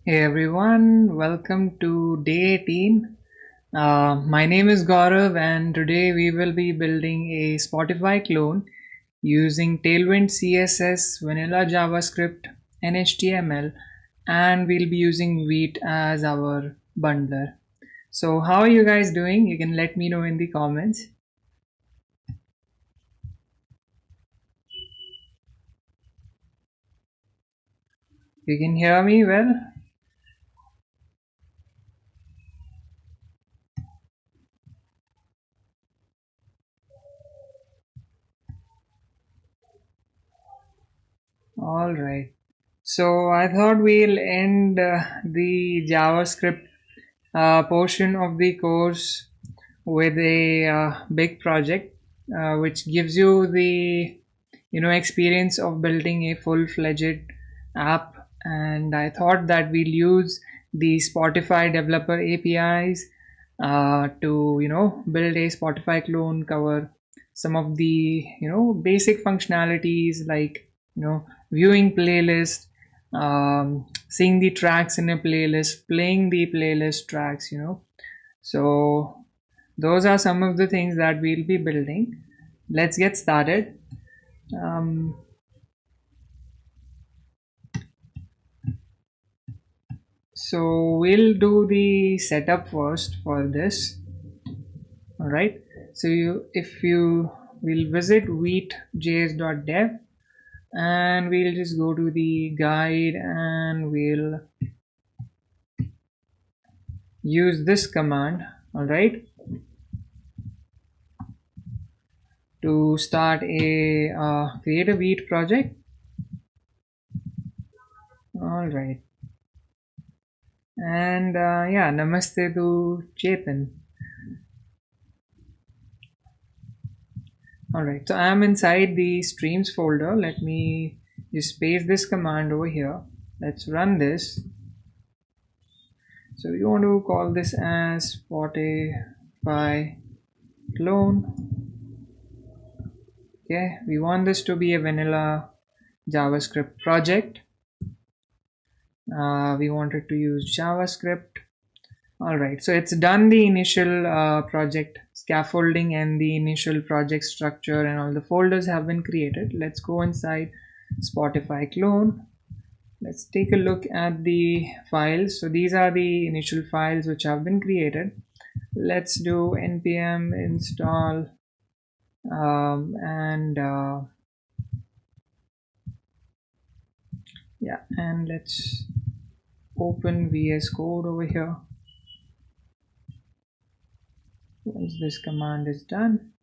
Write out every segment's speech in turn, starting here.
Hey everyone, welcome to day 18. My name is Gaurav, and today we will be building a Spotify clone using Tailwind CSS, vanilla JavaScript, and HTML, and we'll be using Wheat as our bundler. So, how are you guys doing? You can let me know in the comments. You can hear me well? All right. So I thought we'll end the JavaScript portion of the course with a big project, which gives you the experience of building a full-fledged app. And I thought that we'll use the Spotify developer APIs to build a Spotify clone, cover some of the basic functionalities like viewing playlist, seeing the tracks in a playlist, playing the playlist tracks. So those are some of the things that we'll be building. Let's get started. So we'll do the setup first for this. All right. So if you will visit wheat.js.dev, and we'll just go to the guide and we'll use this command. All right, to start a create a Wheat project. All right, and yeah, namaste to Chetan. All right, so I'm inside the streams folder. Let me just paste this command over here. Let's run this. So we want to call this as Spotify clone. Okay, we want this to be a vanilla JavaScript project. We wanted to use JavaScript. All right, so it's done the initial project scaffolding and the initial project structure, and all the folders have been created. Let's go inside Spotify clone. Let's take a look at the files. So these are the initial files which have been created. Let's do npm install and yeah, and let's open VS Code over here. Once this command is done,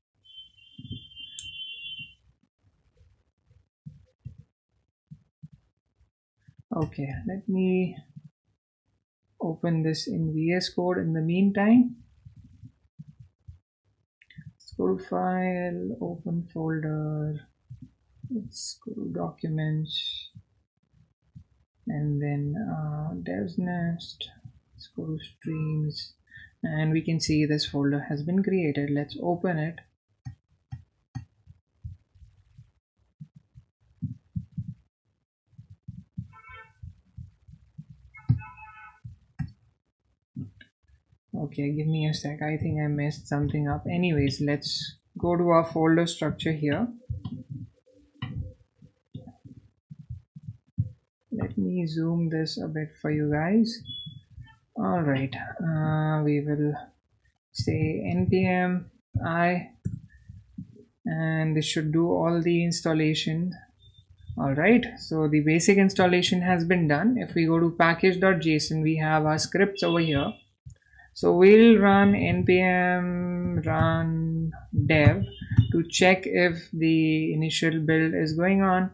okay, let me open this in VS Code in the meantime. Let's go to file, open folder, let's go to documents, and then Devsnest. Let's go to streams, and we can see this folder has been created. Let's open it. Okay, give me a sec. I think I messed something up. Anyways, let's go to our folder structure here. Let me zoom this a bit for you guys. All right, we will say npm I, and this should do all the installation. All right, so the basic installation has been done. If we go to package.json, we have our scripts over here. So we'll run npm run dev to check if the initial build is going on.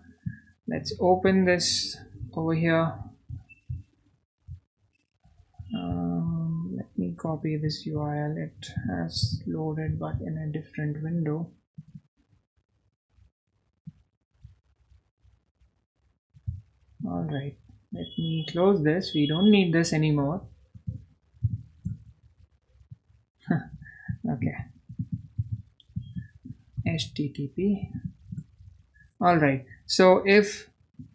Let's open this over here. Let me copy this URL. It has loaded but in a different window. All right, let me close this. We don't need this anymore. Okay, HTTP. All right, so if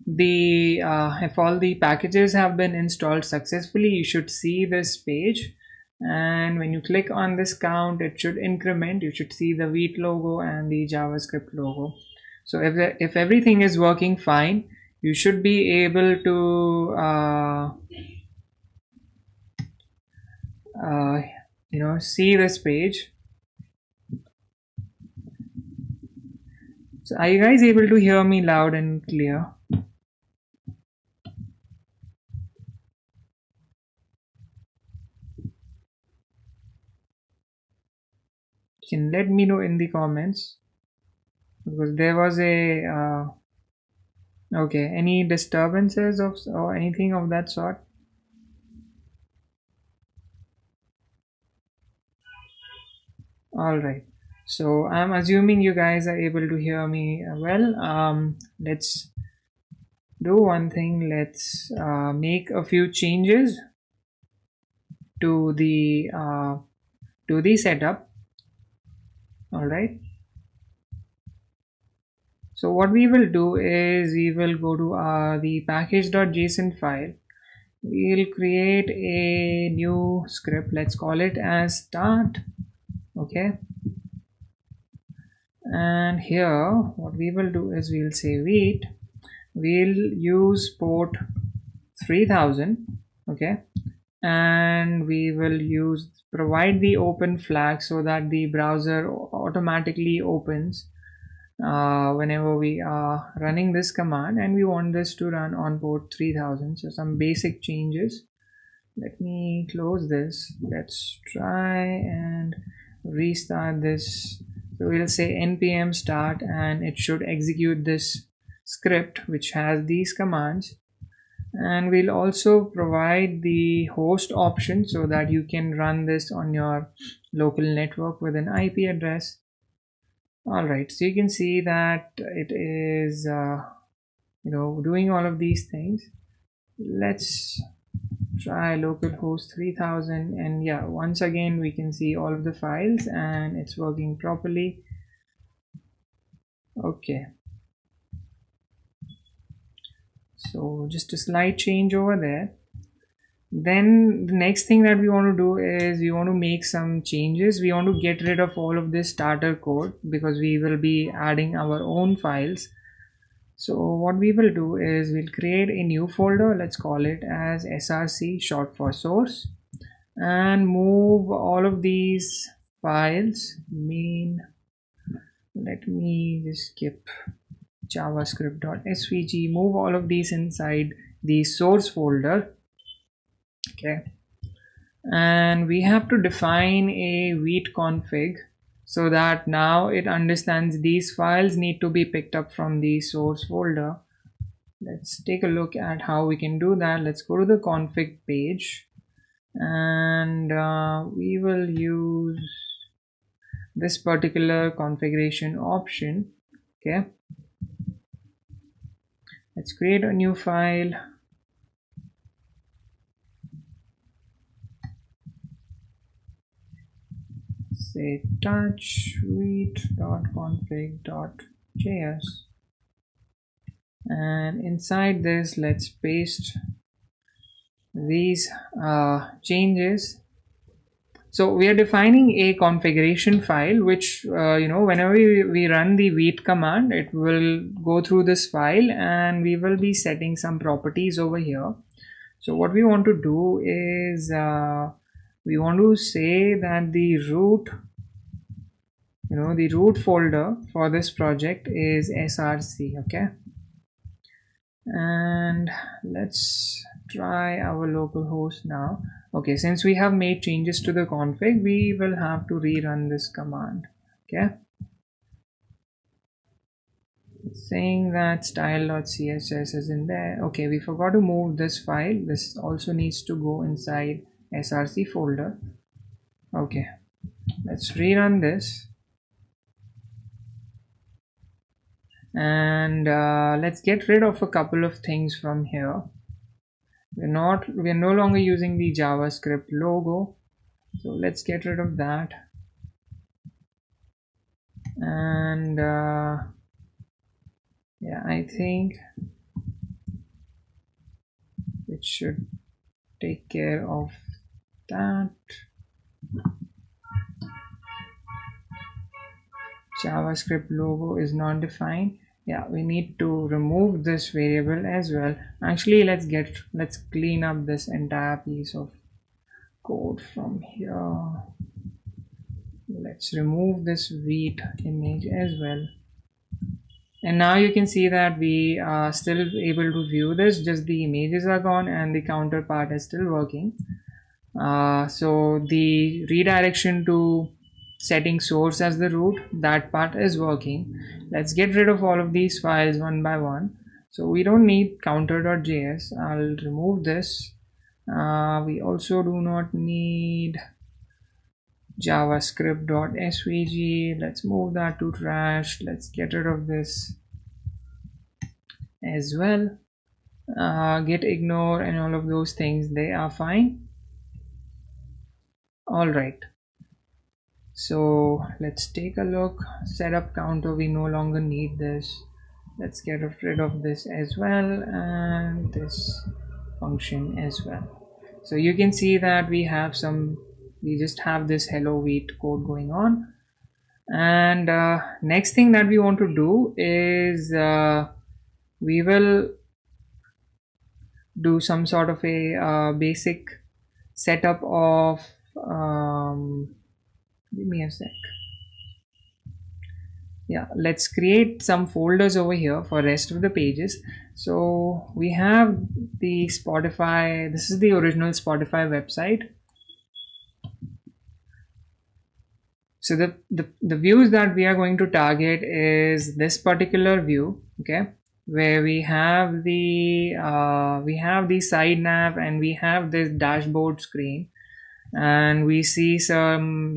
if all the packages have been installed successfully, you should see this page. And when you click on this count, it should increment. You should see the Vite logo and the JavaScript logo. So if everything is working fine, you should be able to see this page. So are you guys able to hear me loud and clear? You can let me know in the comments, because there was a okay, any disturbances or anything of that sort? All right, so I'm assuming you guys are able to hear me well. Let's do one thing. Let's make a few changes to the setup. All right, so what we will do is we will go to the package.json file. We'll create a new script. Let's call it as start. Okay, and here what we will do is we'll say wait, we'll use port 3000. Okay, and we will provide the open flag so that the browser automatically opens whenever we are running this command, and we want this to run on port 3000. So some basic changes. Let me close this. Let's try and restart this. So we'll say npm start, and it should execute this script which has these commands. And we'll also provide the host option so that you can run this on your local network with an IP address. All right, so you can see that it is doing all of these things. Let's try localhost 3000, and yeah, once again we can see all of the files and it's working properly. Okay, so just a slight change over there. Then the next thing that we want to do is we want to make some changes. We want to get rid of all of this starter code because we will be adding our own files. So what we will do is we'll create a new folder. Let's call it as src, short for source, and move all of these files. Let me just skip javascript.svg, move all of these inside the source folder. Okay, and we have to define a Vite config so that now it understands these files need to be picked up from the source folder. Let's take a look at how we can do that. Let's go to the config page, and we will use this particular configuration option. Okay, let's create a new file. Say touch vite.config.js, and inside this let's paste these changes. So we are defining a configuration file which whenever we run the Vite command, it will go through this file and we will be setting some properties over here. So what we want to do is we want to say that the root folder for this project is src. Okay, and let's try our localhost now. Okay, since we have made changes to the config, we will have to rerun this command. Okay, it's saying that style.css is in there. Okay, we forgot to move this file. This also needs to go inside src folder. Okay, let's rerun this, and let's get rid of a couple of things from here. We're no longer using the JavaScript logo, so let's get rid of that. And yeah, I think which should take care of that. JavaScript logo is not defined. Yeah, we need to remove this variable as well. Actually, let's clean up this entire piece of code from here. Let's remove this wheat image as well. And now you can see that we are still able to view this, just the images are gone and the counter part is still working. So the redirection to setting source as the root, that part is working. Let's get rid of all of these files one by one. So we don't need counter.js. I'll remove this. We also do not need javascript.svg. Let's move that to trash. Let's get rid of this as well. Git ignore and all of those things, they are fine. All right, so let's take a look. Setup counter, we no longer need this. Let's get rid of this as well, and this function as well. So you can see that we just have this hello wheat code going on. And next thing that we want to do is we will do some sort of a basic setup of give me a sec. Yeah, let's create some folders over here for rest of the pages. So we have the Spotify, this is the original Spotify website. So the views that we are going to target is this particular view, okay, where we have the side nav and we have this dashboard screen, and we see some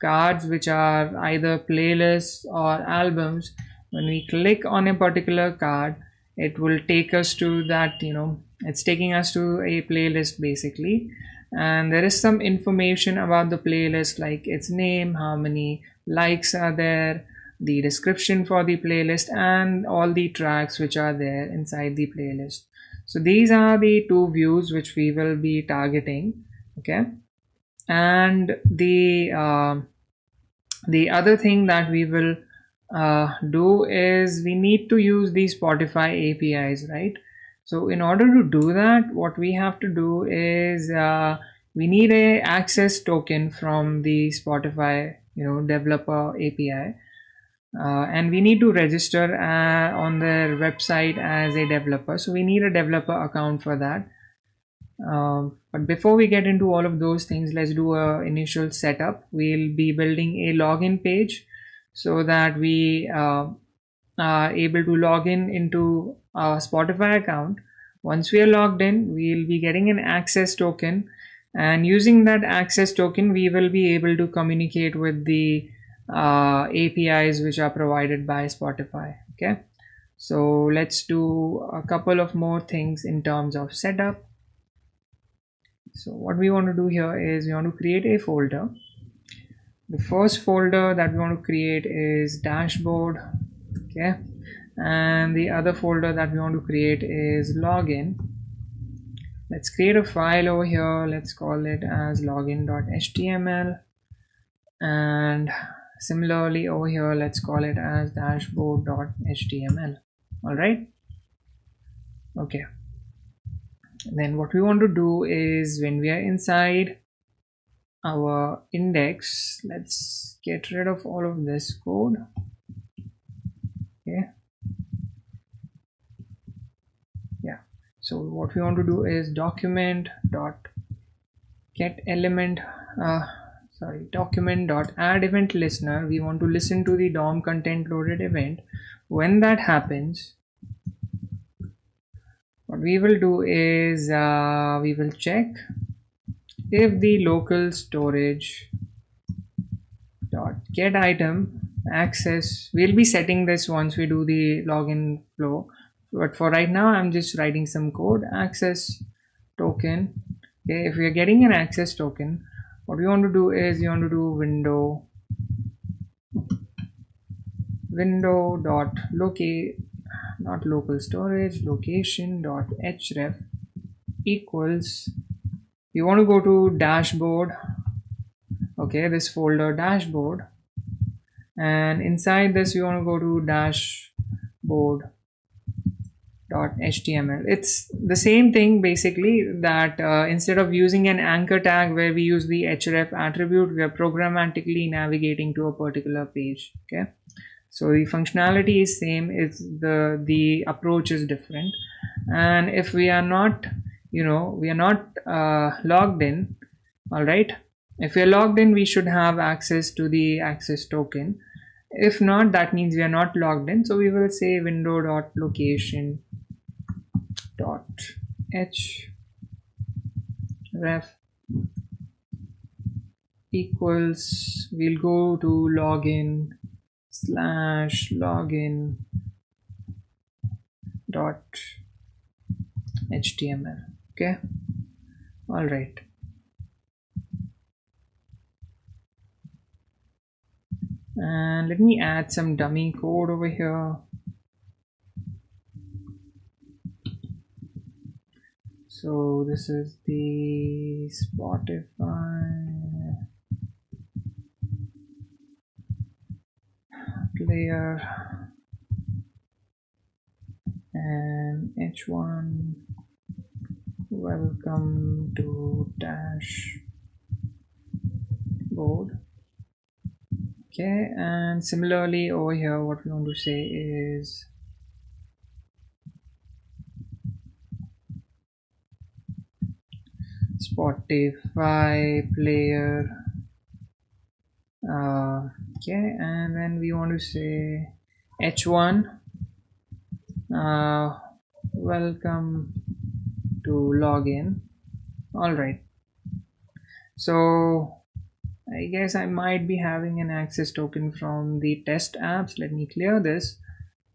cards which are either playlists or albums. When we click on a particular card, it will take us to that, it's taking us to a playlist basically, and there is some information about the playlist, like its name, how many likes are there, the description for the playlist, and all the tracks which are there inside the playlist. So these are the two views which we will be targeting, okay. And the other thing that we will do is we need to use the Spotify APIs, right? So in order to do that, what we have to do is we need a access token from the Spotify developer API, and we need to register on their website as a developer. So we need a developer account for that. But before we get into all of those things, let's do a initial setup. We'll be building a login page so that we are able to log into our Spotify account. Once we are logged in, we'll be getting an access token, and using that access token we will be able to communicate with the APIs which are provided by Spotify, okay. So let's do a couple of more things in terms of setup. So what we want to do here is we want to create a folder. The first folder that we want to create is dashboard, okay, and the other folder that we want to create is login. Let's create a file over here. Let's call it as login.html, and similarly over here let's call it as dashboard.html. all right, okay. Then what we want to do is when we are inside our index, let's get rid of all of this code, okay. Yeah, so what we want to do is document dot add event listener. We want to listen to the DOM content loaded event. When that happens, what we will do is we will check if the local storage dot get item access. We'll be setting this once we do the login flow, but for right now I'm just writing some code. Access token, okay. If we are getting an access token, what we want to do is we want to do window dot locate, not local storage, location dot href equals, you want to go to dashboard, okay, this folder dashboard, and inside this you want to go to dashboard .html. It's the same thing basically, that instead of using an anchor tag where we use the href attribute, we are programmatically navigating to a particular page. Okay, so the functionality is same, it's the approach is different. And if we are not, we are not logged in, all right, if we are logged in, we should have access to the access token. If not, that means we are not logged in, so we will say window.location dot href equals, we'll go to login slash login dot html. Okay, all right. And let me add some dummy code over here. So this is the Spotify player and h1 welcome to dashboard. Okay, and similarly over here what we want to say is Spotify player, okay, and then we want to say h1 welcome to login. All right, so I guess I might be having an access token from the test apps. Let me clear this.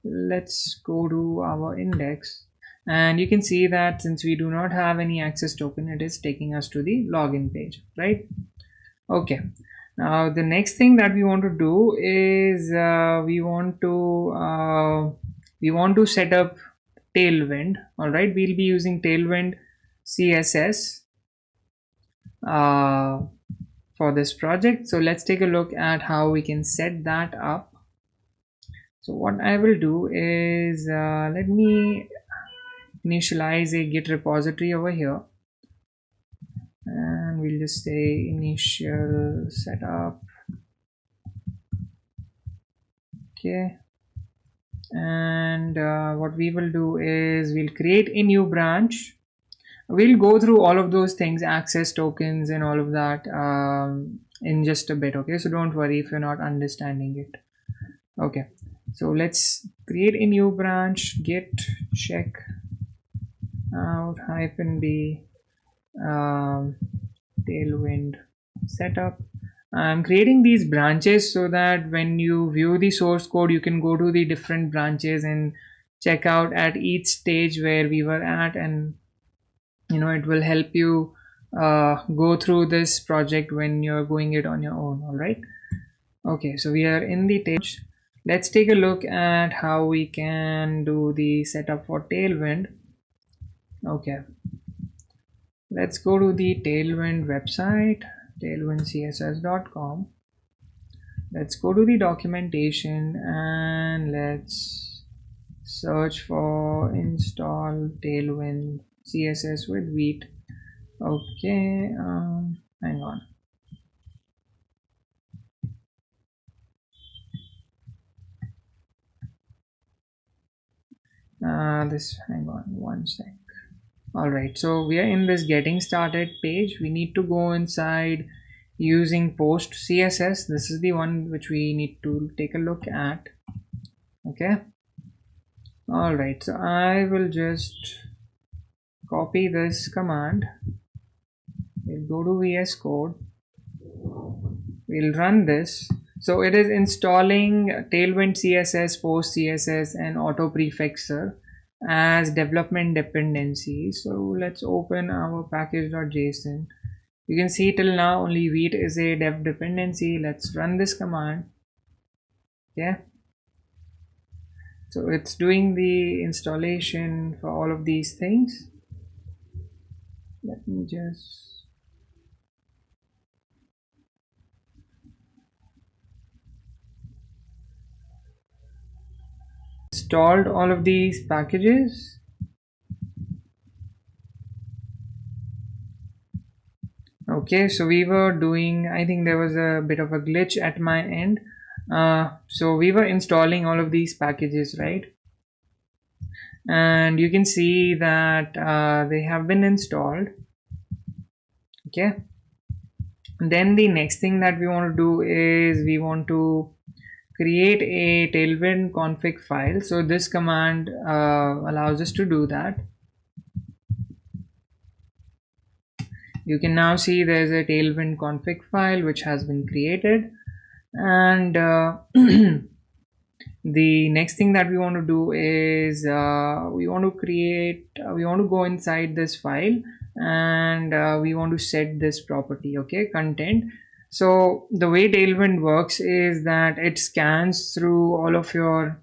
Let's go to our index, and you can see that since we do not have any access token, it is taking us to the login page, right? Okay, now the next thing that we want to do is we want to set up Tailwind. All right, we'll be using Tailwind CSS for this project. So let's take a look at how we can set that up. So what I will do is let me initialize a Git repository over here, and we'll just say initial setup. Okay, and what we will do is we'll create a new branch. We'll go through all of those things, access tokens and all of that, in just a bit. Okay, so don't worry if you're not understanding it. Okay, so let's create a new branch, git check out -b tailwind setup. I'm creating these branches so that when you view the source code, you can go to the different branches and check out at each stage where we were at, and it will help you go through this project when you're going it on your own. All right, okay, so we are in the page. Let's take a look at how we can do the setup for Tailwind. Okay, let's go to the Tailwind website, tailwindcss.com. Let's go to the documentation and let's search for install Tailwind CSS with Vite. Okay, hang on. Hang on one sec. All right, so we are in this getting started page. We need to go inside using post CSS. This is the one which we need to take a look at. Okay, all right, so I will just copy this command. We'll go to VS Code. We'll run this. So it is installing Tailwind CSS, Post CSS, and Auto Prefixer as development dependencies. So let's open our package.json. You can see till now only Vite is a dev dependency. Let's run this command. Yeah. So it's doing the installation for all of these things. Let me just installed all of these packages. Okay, so we were doing, I think there was a bit of a glitch at my end. So we were installing all of these packages, right? And you can see that they have been installed. Okay, and then the next thing that we want to do is we want to create a Tailwind config file. So this command allows us to do that. You can now see there's a Tailwind config file which has been created, and the next thing that we want to do is we want to go inside this file, and we want to set this property, okay, content. So the way Tailwind works is that it scans through all of your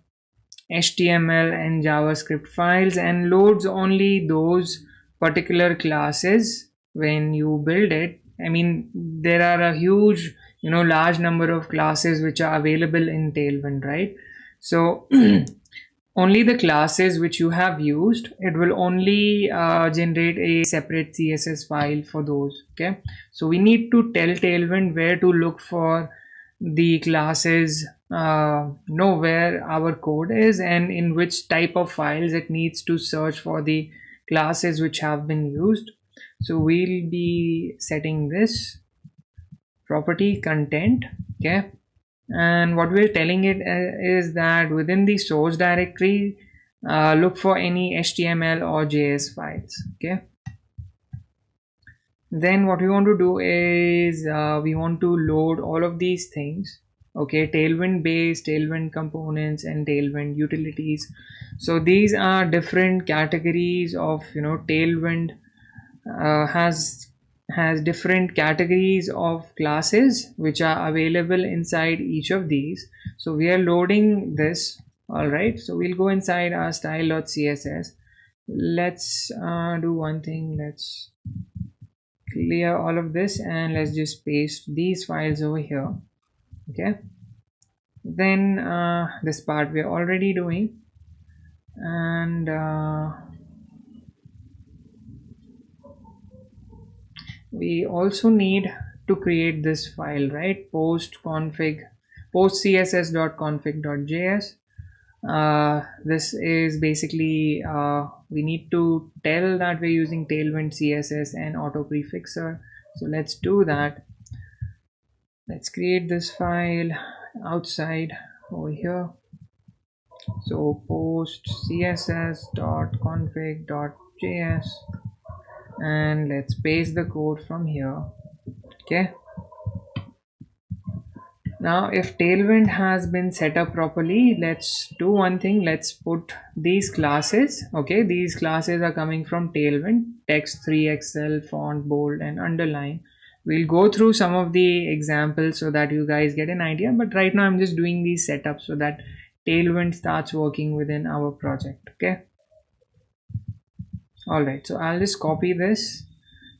HTML and JavaScript files and loads only those particular classes when you build it. I mean, there are a huge, large number of classes which are available in Tailwind, right? So only the classes which you have used, it will only generate a separate CSS file for those. Okay, so we need to tell Tailwind where to look for the classes, know where our code is and in which type of files it needs to search for the classes which have been used. So we'll be setting this property content. Okay, and what we're telling it is that within the source directory, look for any HTML or JS files. Okay, then what we want to do is we want to load all of these things. Okay, Tailwind base, Tailwind components, and Tailwind utilities. So these are different categories of, Tailwind has different categories of classes which are available inside each of these. So we are loading this. All right, so we'll go inside our style.css. Let's do one thing. Let's clear all of this and let's just paste these files over here. Okay, then this part we're already doing, and we also need to create this file, right? Post css.config.js. This is basically we need to tell that we're using Tailwind CSS and auto prefixer. So let's do that. Let's create this file outside over here. So post css.config.js, and let's paste the code from here. Okay, now if Tailwind has been set up properly, let's do one thing. Let's put these classes. Okay, these classes are coming from Tailwind: text, 3XL, font, bold, and underline. We'll go through some of the examples so that you guys get an idea, but right now I'm just doing these setups so that Tailwind starts working within our project. Okay, all right, so I'll just copy this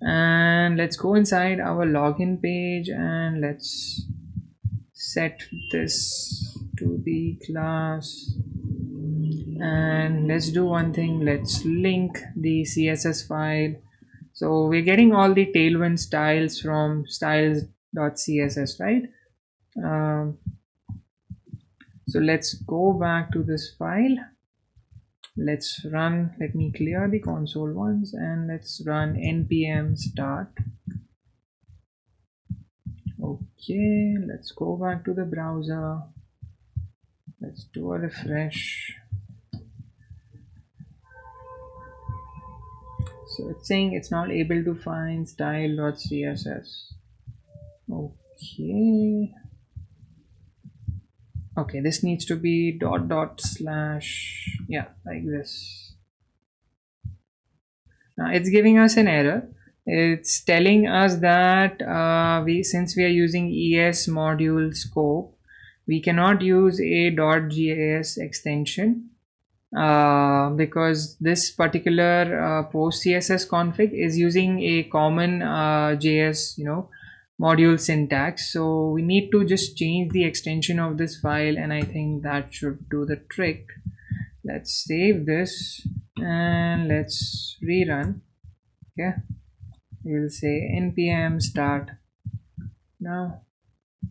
and let's go inside our login page and let's set this to the class, and let's do one thing. Let's link the CSS file. So we're getting all the Tailwind styles from styles.css, right? So let's go back to this file. Let's run, let me clear the console once, and let's run npm start. Okay, let's go back to the browser. Let's do a refresh. So it's saying it's not able to find style.css. Okay, this needs to be .. Yeah, like this. Now it's giving us an error. It's telling us that since we are using ES module scope, we cannot use a .jas extension. because this particular post CSS config is using a common JS, module syntax. So we need to just change the extension of this file, and I think that should do the trick. Let's save this and let's rerun. Okay, we'll say npm start now.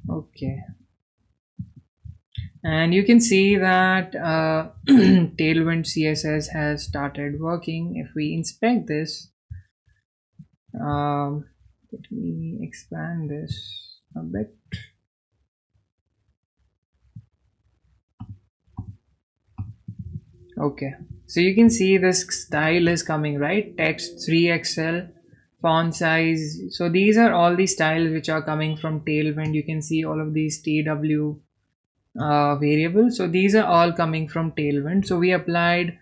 Okay, and you can see that Tailwind CSS has started working. If we inspect this, let me expand this a bit. Okay, so you can see this style is coming, right? Text 3XL, font size. So these are all the styles which are coming from Tailwind. You can see all of these TW variables. So these are all coming from Tailwind. So we applied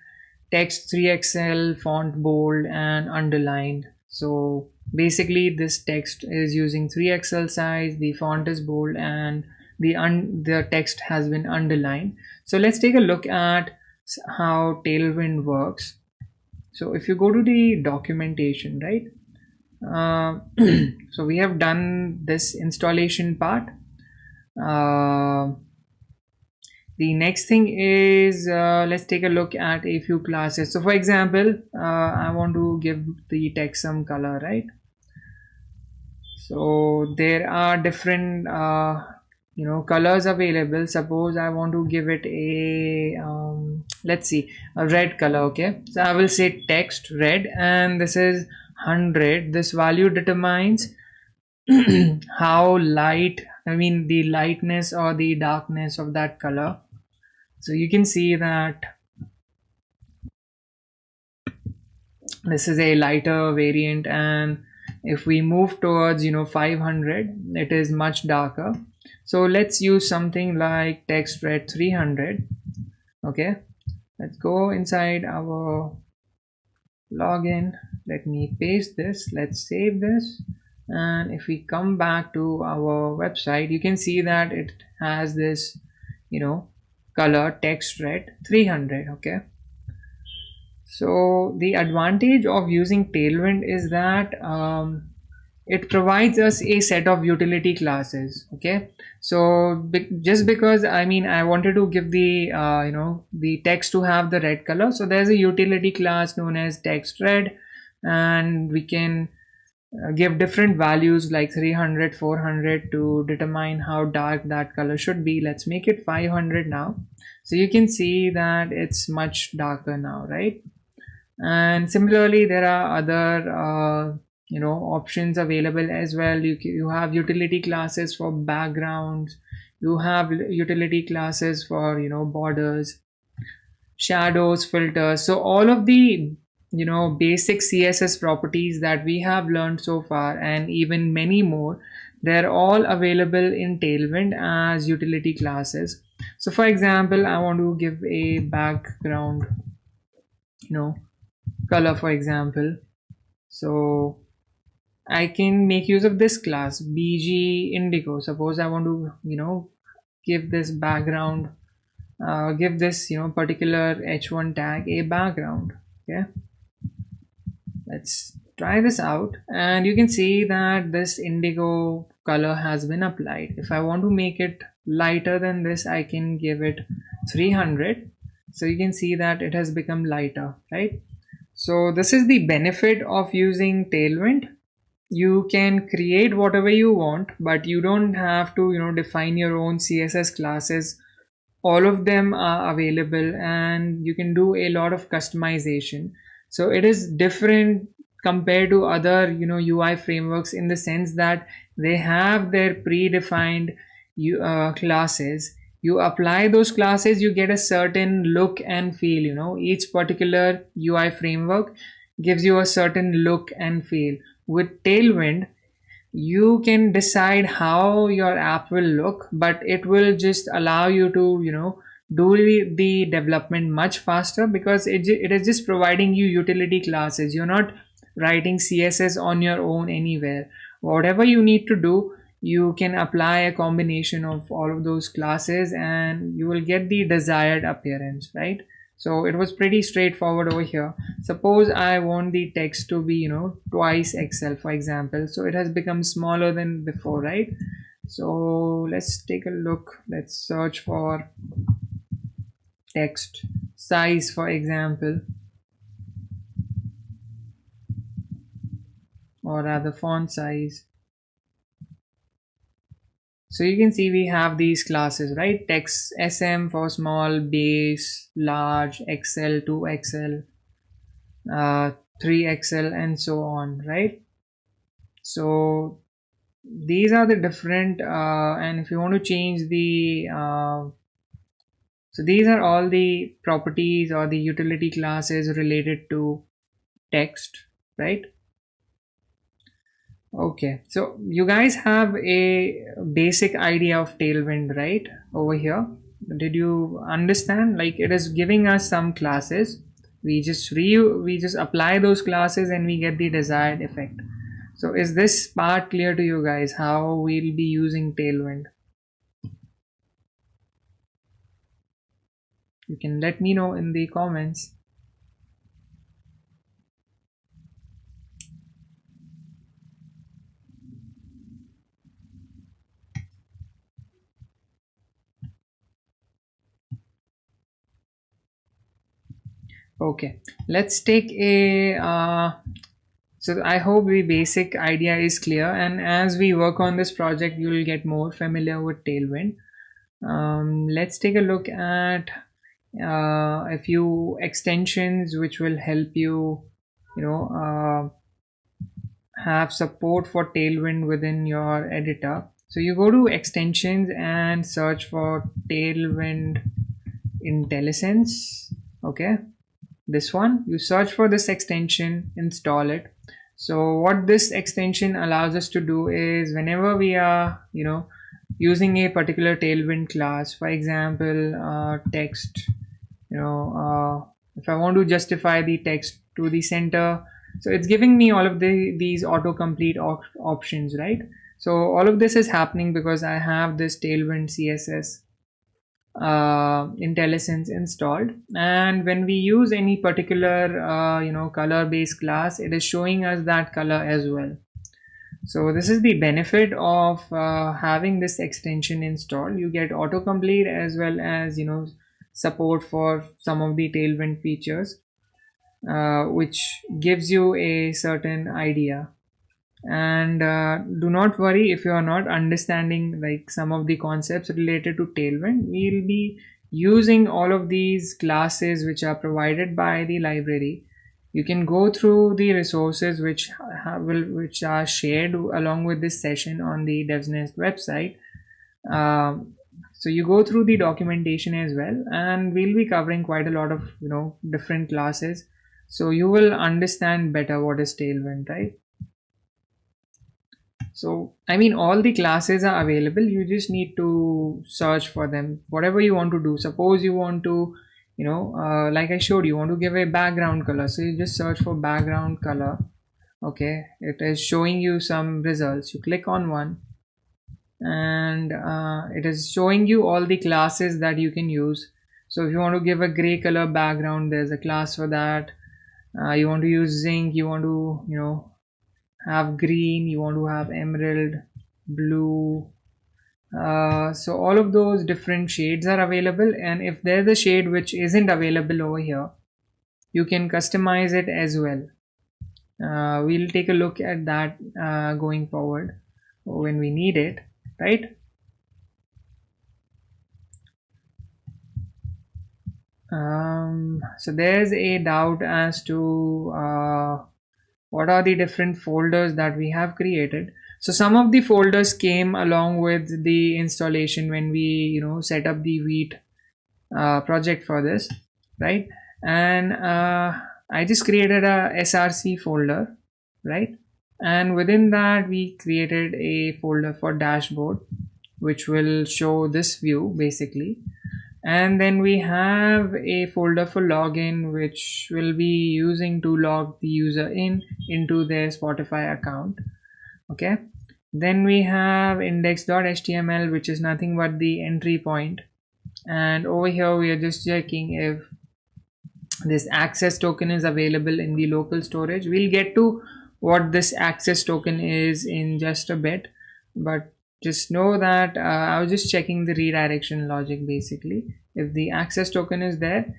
text 3XL, font bold and underlined. So basically this text is using 3XL size, the font is bold, and the text has been underlined. So let's take a look at how Tailwind works. So if you go to the documentation, right? So we have done this installation part. The next thing is let's take a look at a few classes. So for example, I want to give the text some color, right? So there are different colors available. Suppose I want to give it a let's see, a red color. Okay, so I will say text red, and this is 100. This value determines how light, the lightness or the darkness of that color. So you can see that this is a lighter variant, and if we move towards 500, it is much darker. So let's use something like text red 300. Okay, let's go inside our login. Let me paste this. Let's save this, and if we come back to our website, you can see that it has this color text red 300. Okay, so the advantage of using Tailwind is that it provides us a set of utility classes. Okay, so just because I wanted to give the the text to have the red color, so there's a utility class known as text red, and we can give different values like 300, 400 to determine how dark that color should be. Let's make it 500 now. So you can see that it's much darker now, right? And similarly, there are other options available as well. You have utility classes for backgrounds, you have utility classes for borders, shadows, filters. So all of the basic CSS properties that we have learned so far, and even many more, they're all available in Tailwind as utility classes. So for example, I want to give a background color, for example. So I can make use of this class bg indigo. Suppose I want to give this background, give this particular h1 tag a background. Okay, let's try this out, and you can see that this indigo color has been applied. If I want to make it lighter than this, I can give it 300. So you can see that it has become lighter, right? So this is the benefit of using Tailwind. You can create whatever you want, but you don't have to define your own CSS classes. All of them are available, and you can do a lot of customization. So it is different compared to other UI frameworks in the sense that they have their predefined classes. You apply those classes, you get a certain look and feel. Each particular UI framework gives you a certain look and feel. With Tailwind, you can decide how your app will look, but it will just allow you to do the development much faster, because it is just providing you utility classes. You're not writing CSS on your own anywhere. Whatever you need to do, you can apply a combination of all of those classes, and you will get the desired appearance, right? So it was pretty straightforward over here. Suppose I want the text to be, twice XL, for example. So it has become smaller than before, right? So let's take a look. Let's search for text size, for example, or rather font size. So you can see we have these classes, right? Text SM for small, base, large, XL, 2XL, 3XL, and so on, right? So these are the different, and if you want to change the, so these are all the properties or the utility classes related to text, right? Okay, so you guys have a basic idea of Tailwind, right? Over here, did you understand? Like, it is giving us some classes. We just apply those classes and we get the desired effect. So is this part clear to you guys, how we'll be using Tailwind? You can let me know in the comments. Okay, let's take a so I hope the basic idea is clear, and as we work on this project you will get more familiar with Tailwind. Let's take a look at a few extensions which will help you, have support for Tailwind within your editor. So you go to extensions and search for Tailwind intellisense. Okay, this one, you search for this extension, install it. So what this extension allows us to do is, whenever we are using a particular Tailwind class, for example, text, if I want to justify the text to the center, so it's giving me all of these autocomplete options, right? So all of this is happening because I have this Tailwind CSS IntelliSense installed, and when we use any particular color based class, it is showing us that color as well. So this is the benefit of having this extension installed. You get autocomplete as well as support for some of the Tailwind features, which gives you a certain idea. And do not worry if you are not understanding like some of the concepts related to Tailwind. We'll be using all of these classes which are provided by the library. You can go through the resources which are shared along with this session on the Devsnest website. So you go through the documentation as well, and we'll be covering quite a lot of different classes, so you will understand better what is Tailwind, right? So I mean, all the classes are available. You just need to search for them, whatever you want to do. Suppose you want to like I showed, you want to give a background color, so you just search for background color. Okay, it is showing you some results. You click on one, and it is showing you all the classes that you can use. So if you want to give a gray color background, there's a class for that. You want to use zinc, you want to have green, you want to have emerald, blue. So all of those different shades are available, and if there's a shade which isn't available over here, you can customize it as well. We'll take a look at that going forward when we need it, right? So there's a doubt as to what are the different folders that we have created. So some of the folders came along with the installation when we set up the Wheat project for this, right? And I just created a src folder, right? And within that we created a folder for dashboard, which will show this view basically. And then we have a folder for login, which will be using to log the user into their Spotify account. Okay, then we have index.html, which is nothing but the entry point, and over here we are just checking if this access token is available in the local storage. We'll get to what this access token is in just a bit, but just know that I was just checking the redirection logic. Basically, if the access token is there,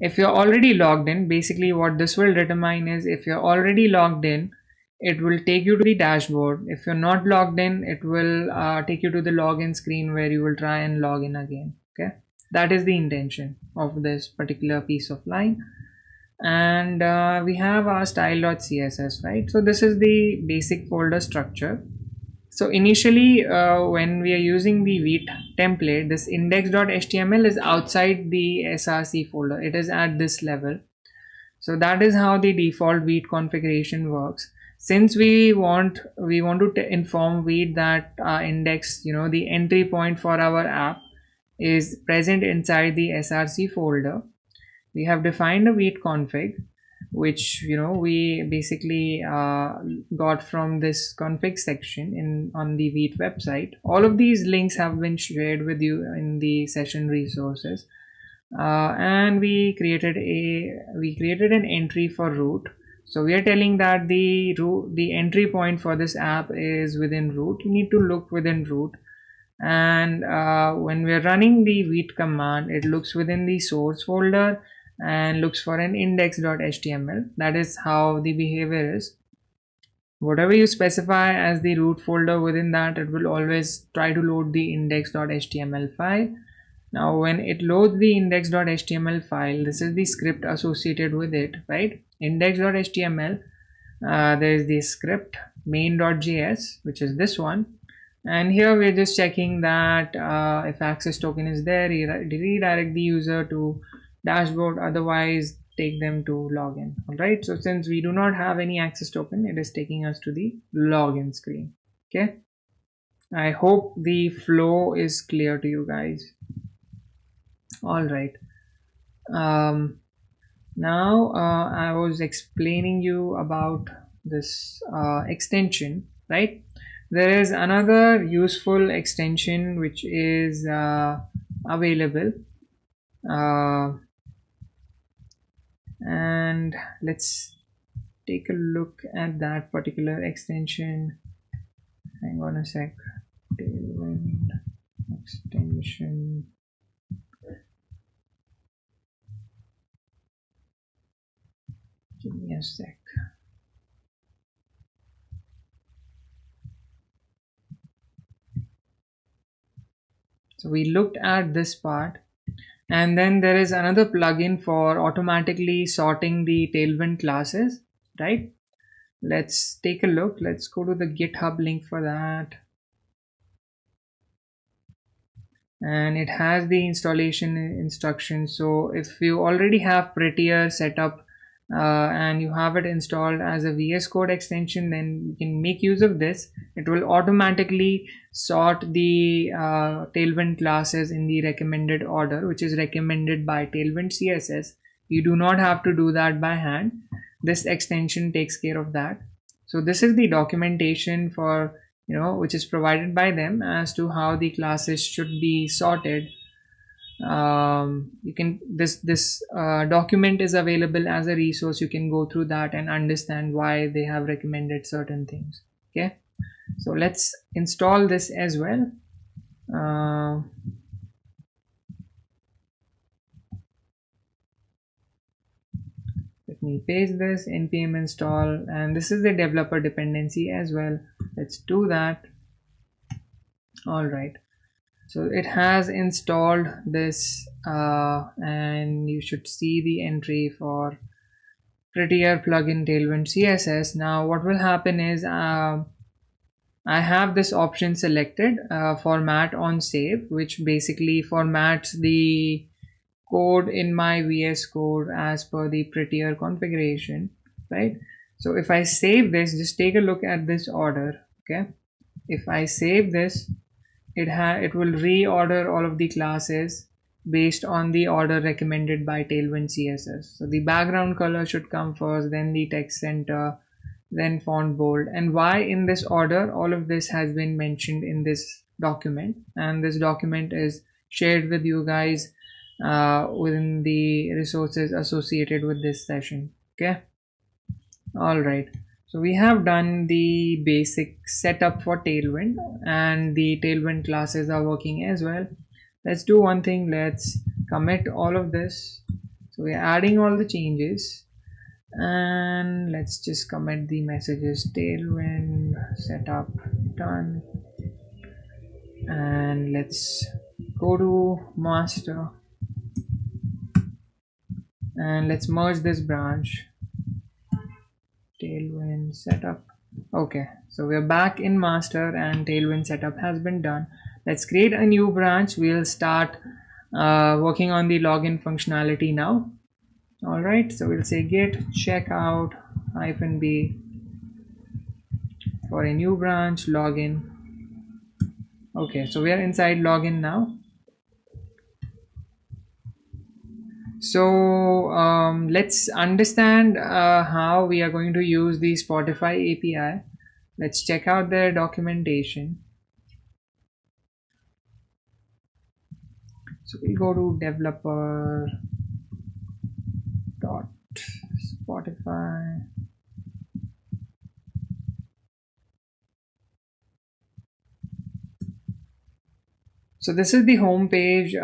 if you're already logged in, basically what this will determine is, if you're already logged in, it will take you to the dashboard. If you're not logged in, it will take you to the login screen where you will try and log in again. Okay, that is the intention of this particular piece of line. And we have our style.css, right? So this is the basic folder structure. So initially, when we are using the Vite template, this index.html is outside the src folder. It is at this level. So that is how the default Vite configuration works. Since we want to inform Vite that index, the entry point for our app is present inside the src folder, we have defined a Vite config, which we basically got from this config section on the Vite website. All of these links have been shared with you in the session resources, and we created an entry for root. So we are telling that the entry point for this app is within root. You need to look within root, and when we are running the Vite command, it looks within the source folder and looks for an index.html. That is how the behavior is. Whatever you specify as the root folder, within that it will always try to load the index.html file. Now when it loads the index.html file, this is the script associated with it, right? Index.html, there is the script main.js, which is this one, and here we're just checking that if access token is there, redirect the user to dashboard, otherwise take them to login. All right, so since we do not have any access token, it is taking us to the login screen. Okay, I hope the flow is clear to you guys. All right, now I was explaining you about this extension, right? There is another useful extension which is available, and let's take a look at that particular extension. Hang on a sec. Tailwind extension. Give me a sec. So we looked at this part, and then there is another plugin for automatically sorting the Tailwind classes, right? Let's take a look. Let's go to the GitHub link for that. And it has the installation instructions. So if you already have Prettier set up and you have it installed as a VS Code extension, then you can make use of this. It will automatically sort the Tailwind classes in the recommended order, which is recommended by Tailwind CSS. You do not have to do that by hand. This extension takes care of that. So this is the documentation for which is provided by them as to how the classes should be sorted. You can this document is available as a resource. You can go through that and understand why they have recommended certain things. Okay, so let's install this as well. Let me paste this, npm install, and this is the developer dependency as well. Let's do that. All right, so it has installed this, and you should see the entry for Prettier plugin Tailwind CSS. Now what will happen is I have this option selected, format on save, which basically formats the code in my VS Code as per the Prettier configuration, right? So if I save this, just take a look at this order. Okay, if I save this, it will reorder all of the classes based on the order recommended by Tailwind CSS. So the background color should come first, then the text center, then font bold, and why in this order, all of this has been mentioned in this document, and this document is shared with you guys within the resources associated with this session. Okay. All right. So we have done the basic setup for Tailwind, and the Tailwind classes are working as well. Let's do one thing. Let's commit all of this. So we're adding all the changes, and let's just commit the messages. Tailwind setup done, and let's go to master, and let's merge this branch. Tailwind setup. Okay, so we're back in master and Tailwind setup has been done. Let's create a new branch. We'll start working on the login functionality now. All right, so we'll say git checkout -b for a new branch login. Okay, so we are inside login now. So let's understand how we are going to use the Spotify API. Let's check out their documentation. So we go to developer.spotify. So this is the home page.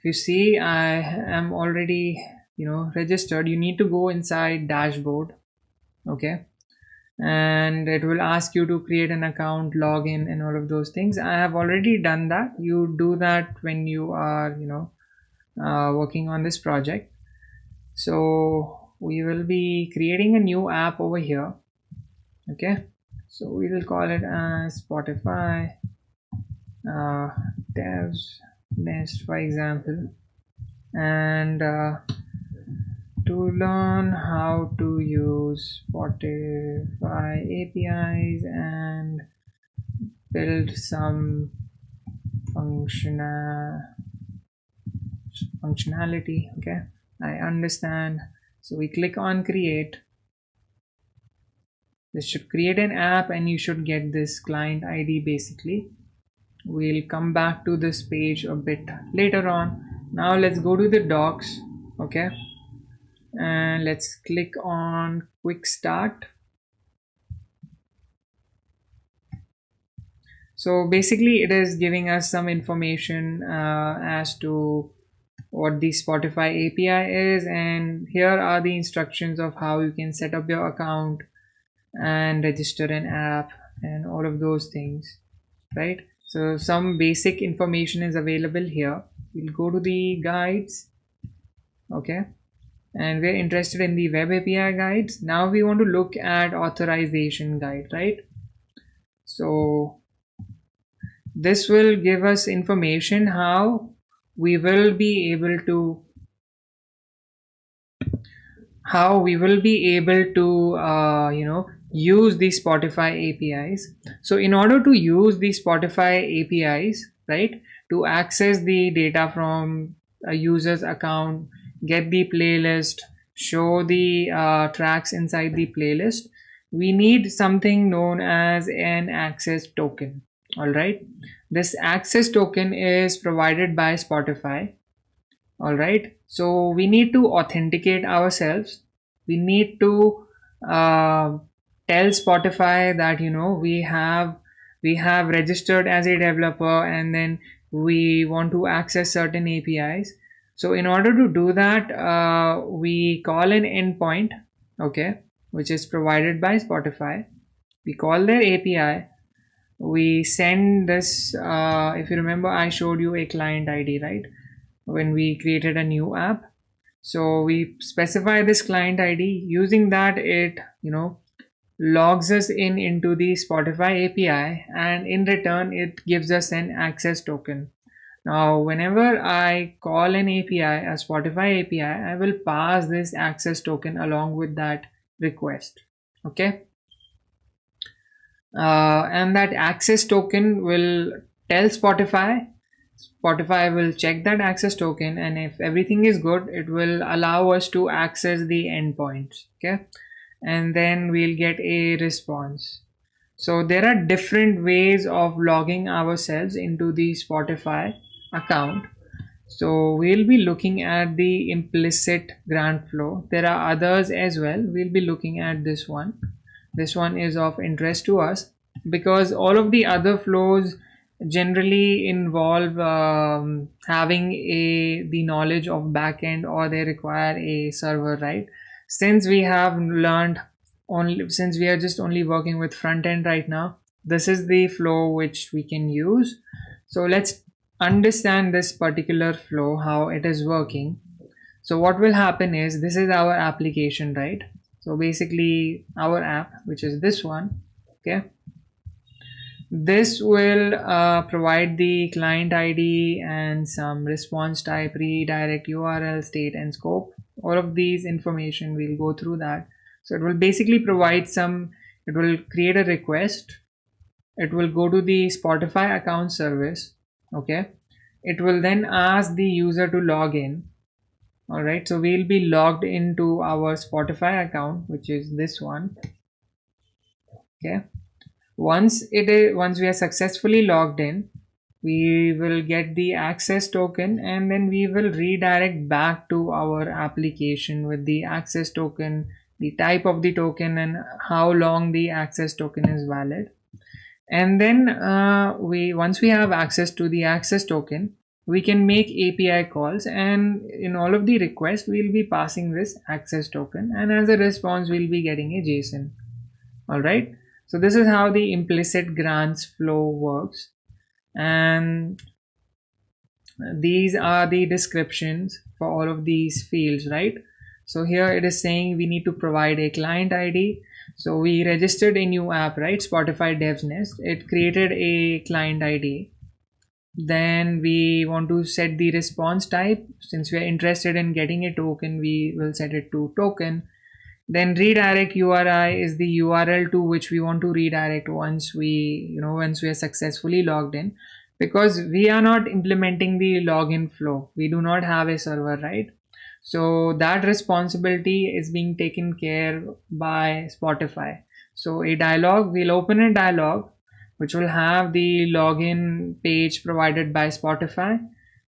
You see, I am already, registered. You need to go inside dashboard. Okay. And it will ask you to create an account, login, and all of those things. I have already done that. You do that when you are, working on this project. So we will be creating a new app over here. Okay. So we will call it as Spotify Devsnest, for example, and to learn how to use Spotify APIs and build some functionality. Okay, I understand. So we click on create. This should create an app and you should get this client ID basically. We'll come back to this page a bit later on. Now let's go to the docs. Okay, and let's click on quick start. So basically it is giving us some information as to what the Spotify API is, and here are the instructions of how you can set up your account and register an app and all of those things, right? So some basic information is available here. We'll go to the guides. Okay, and we're interested in the web API guides. Now we want to look at authorization guide, right? So this will give us information how we will be able to use the Spotify APIs. So in order to use the Spotify APIs, right, to access the data from a user's account, get the playlist, show the tracks inside the playlist, we need something known as an access token. All right, this access token is provided by Spotify. All right, so we need to authenticate ourselves. We need to tell Spotify that we have registered as a developer, and then we want to access certain APIs. So in order to do that, we call an endpoint, okay, which is provided by Spotify. We call their API. We send this. If you remember, I showed you a client ID, right, when we created a new app. So we specify this client ID. Using that, it logs us into the Spotify API, and in return it gives us an access token. Now whenever I call an API, a Spotify API, I will pass this access token along with that request. Okay, and that access token will tell Spotify will check that access token, and if everything is good, it will allow us to access the endpoints. Okay, and then we'll get a response. So there are different ways of logging ourselves into the Spotify account. So we'll be looking at the implicit grant flow. There are others as well. We'll be looking at this one. This one is of interest to us because all of the other flows generally involve having the knowledge of backend, or they require a server, right? Since we have learned only, since we are just only working with front end right now, this is the flow which we can use. So let's understand this particular flow, how it is working. So what will happen is, this is our application, right? So basically our app, which is this one, okay, this will provide the client ID and some response type, redirect URL, state and scope. All of these information, we'll go through that. So it will basically provide some, it will create a request, it will go to the Spotify account service, okay, it will then ask the user to log in. All right, so we'll be logged into our Spotify account, which is this one, okay. Once we are successfully logged in, we will get the access token, and then we will redirect back to our application with the access token, the type of the token, and how long the access token is valid. And then once we have access to the access token, we can make API calls, and in all of the requests we'll be passing this access token, and as a response we'll be getting a JSON. All right, so this is how the implicit grants flow works, and these are the descriptions for all of these fields, right? So here it is saying we need to provide a client ID. So we registered a new app, right? Spotify Devsnest. It created a client ID. Then we want to set the response type. Since we are interested in getting a token, we will set it to token. Then redirect URI is the URL to which we want to redirect once we are successfully logged in, because we are not implementing the login flow. We do not have a server, right? So that responsibility is being taken care by Spotify. So we'll open a dialog which will have the login page provided by Spotify.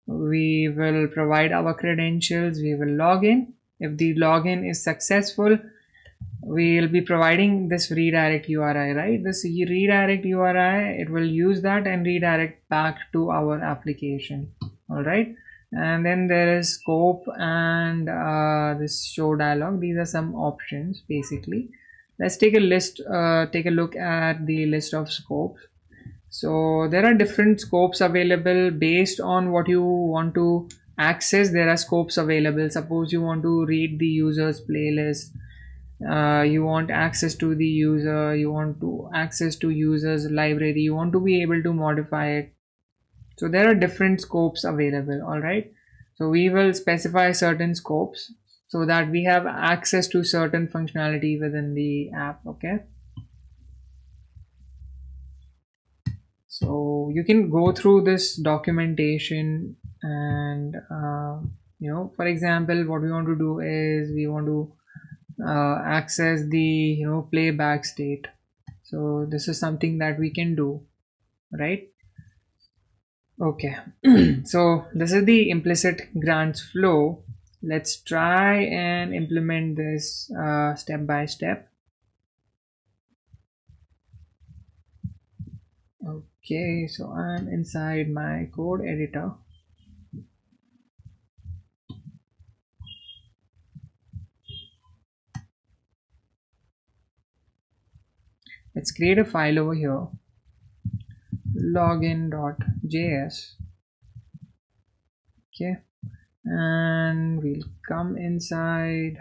We will provide our credentials, we will log in. If the login is successful, we'll be providing this redirect URI, right? This redirect URI, it will use that and redirect back to our application. All right, and then there is scope and this show dialog. These are some options basically. Let's take a look at the list of scopes. So there are different scopes available based on what you want to access. There are scopes available. Suppose you want to read the user's playlist, you want access to the user, you want to access to user's library, you want to be able to modify it. So there are different scopes available. All right, so we will specify certain scopes so that we have access to certain functionality within the app. Okay, so you can go through this documentation, and for example, what we want to do is we want to access the playback state. So this is something that we can do, right? Okay. So this is the implicit grants flow. Let's try and implement this step by step. Okay, so I'm inside my code editor. Let's create a file over here, login.js. Okay, and we'll come inside,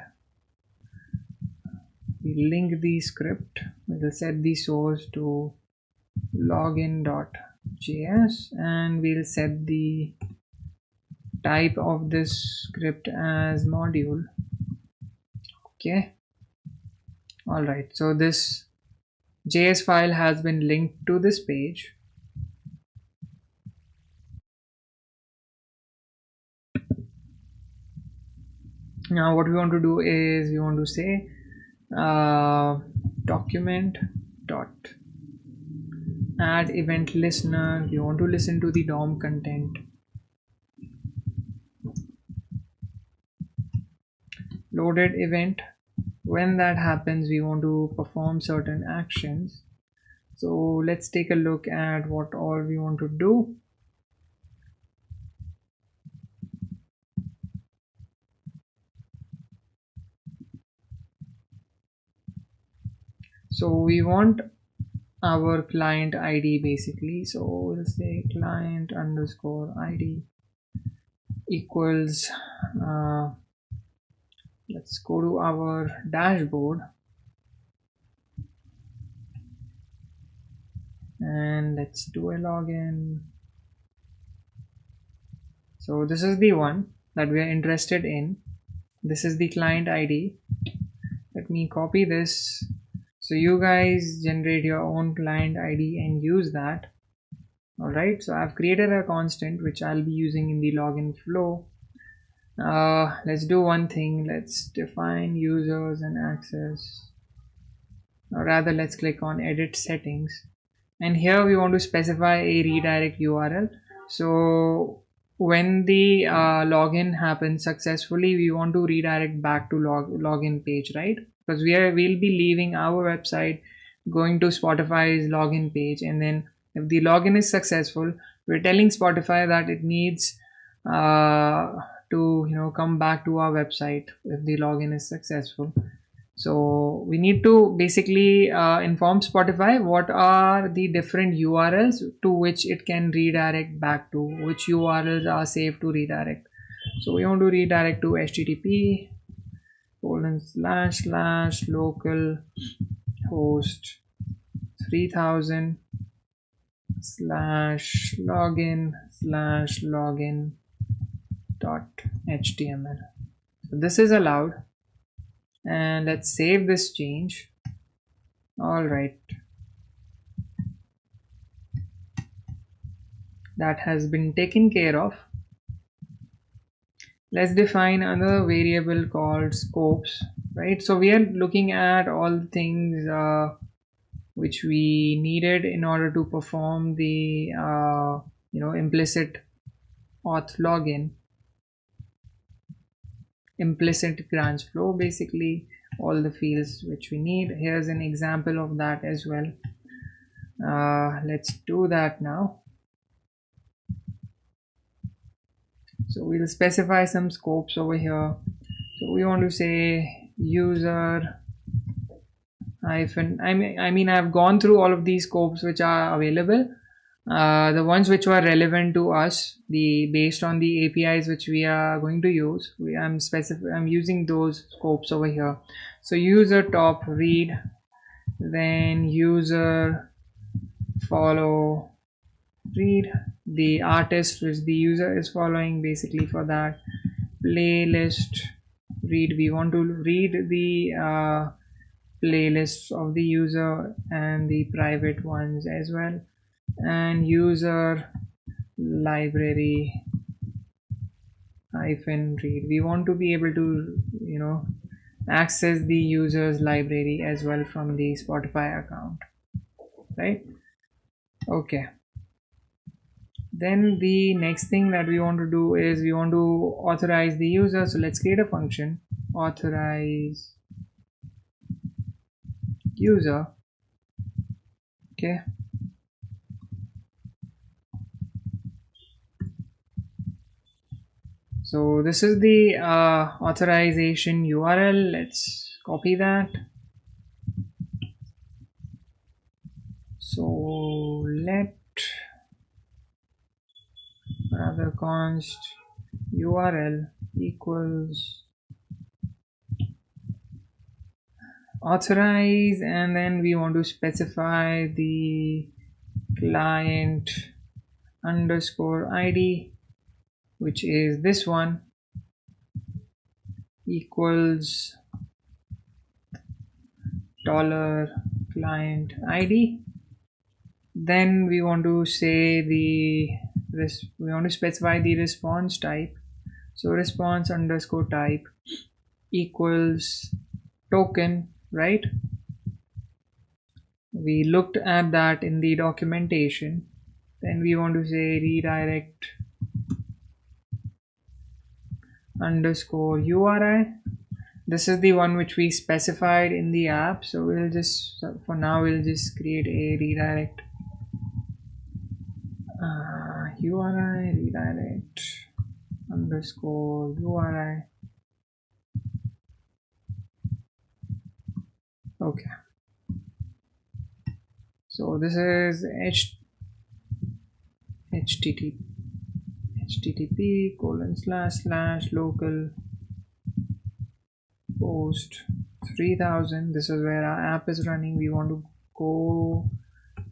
we'll link the script, we'll set the source to login.js, and we'll set the type of this script as module. Okay, all right, so this JS file has been linked to this page. Now what we want to do is we want to say document dot add event listener. We want to listen to the DOM content. loaded event. When that happens, we want to perform certain actions. So let's take a look at what all we want to do. So we want our client ID basically. So we'll say client underscore ID equals, let's go to our dashboard and let's do a login. So this is the one that we are interested in. This is the client ID. Let me copy this. So you guys generate your own client ID and use that. Alright, so I've created a constant which I'll be using in the login flow. Let's do one thing. Let's define users and access. Or rather, let's click on edit settings. And here we want to specify a redirect URL. So when the login happens successfully, we want to redirect back to login page, right? Because we'll be leaving our website, going to Spotify's login page, and then if the login is successful, we're telling Spotify that it needs to come back to our website if the login is successful. So we need to basically inform Spotify what are the different URLs to which it can redirect back to, which URLs are safe to redirect. So we want to redirect to http://local host 3000 /login/login.html. So this is allowed, and let's save this change. All right, that has been taken care of. Let's define another variable called scopes, right? So we are looking at all things which we needed in order to perform the implicit auth login, implicit branch flow, basically all the fields which we need. Here's an example of that as well. Let's do that now. So we'll specify some scopes over here. So we want to say user hyphen, I mean I've gone through all of these scopes which are available. The ones which were relevant to us, based on the APIs which we are going to use, I'm using those scopes over here. So user top read, then user follow read, the artist which the user is following, basically for that playlist read, we want to read the playlists of the user and the private ones as well, and user library hyphen read, we want to be able to access the user's library as well from the Spotify account, right? Okay, then the next thing that we want to do is we want to authorize the user. So let's create a function, authorize user. Okay, so this is the authorization URL. Let's copy that. So let rather const URL equals authorize, and then we want to specify the client underscore ID, which is this one, equals $client ID. Then we want to say we want to specify the response type. So response underscore type equals token, right? We looked at that in the documentation. Then we want to say redirect underscore URI. this is the one which we specified in the app. So we'll just, for now, we'll just create a redirect URI redirect underscore URI. Okay. So this is http://local post 3000. This is where our app is running. We want to go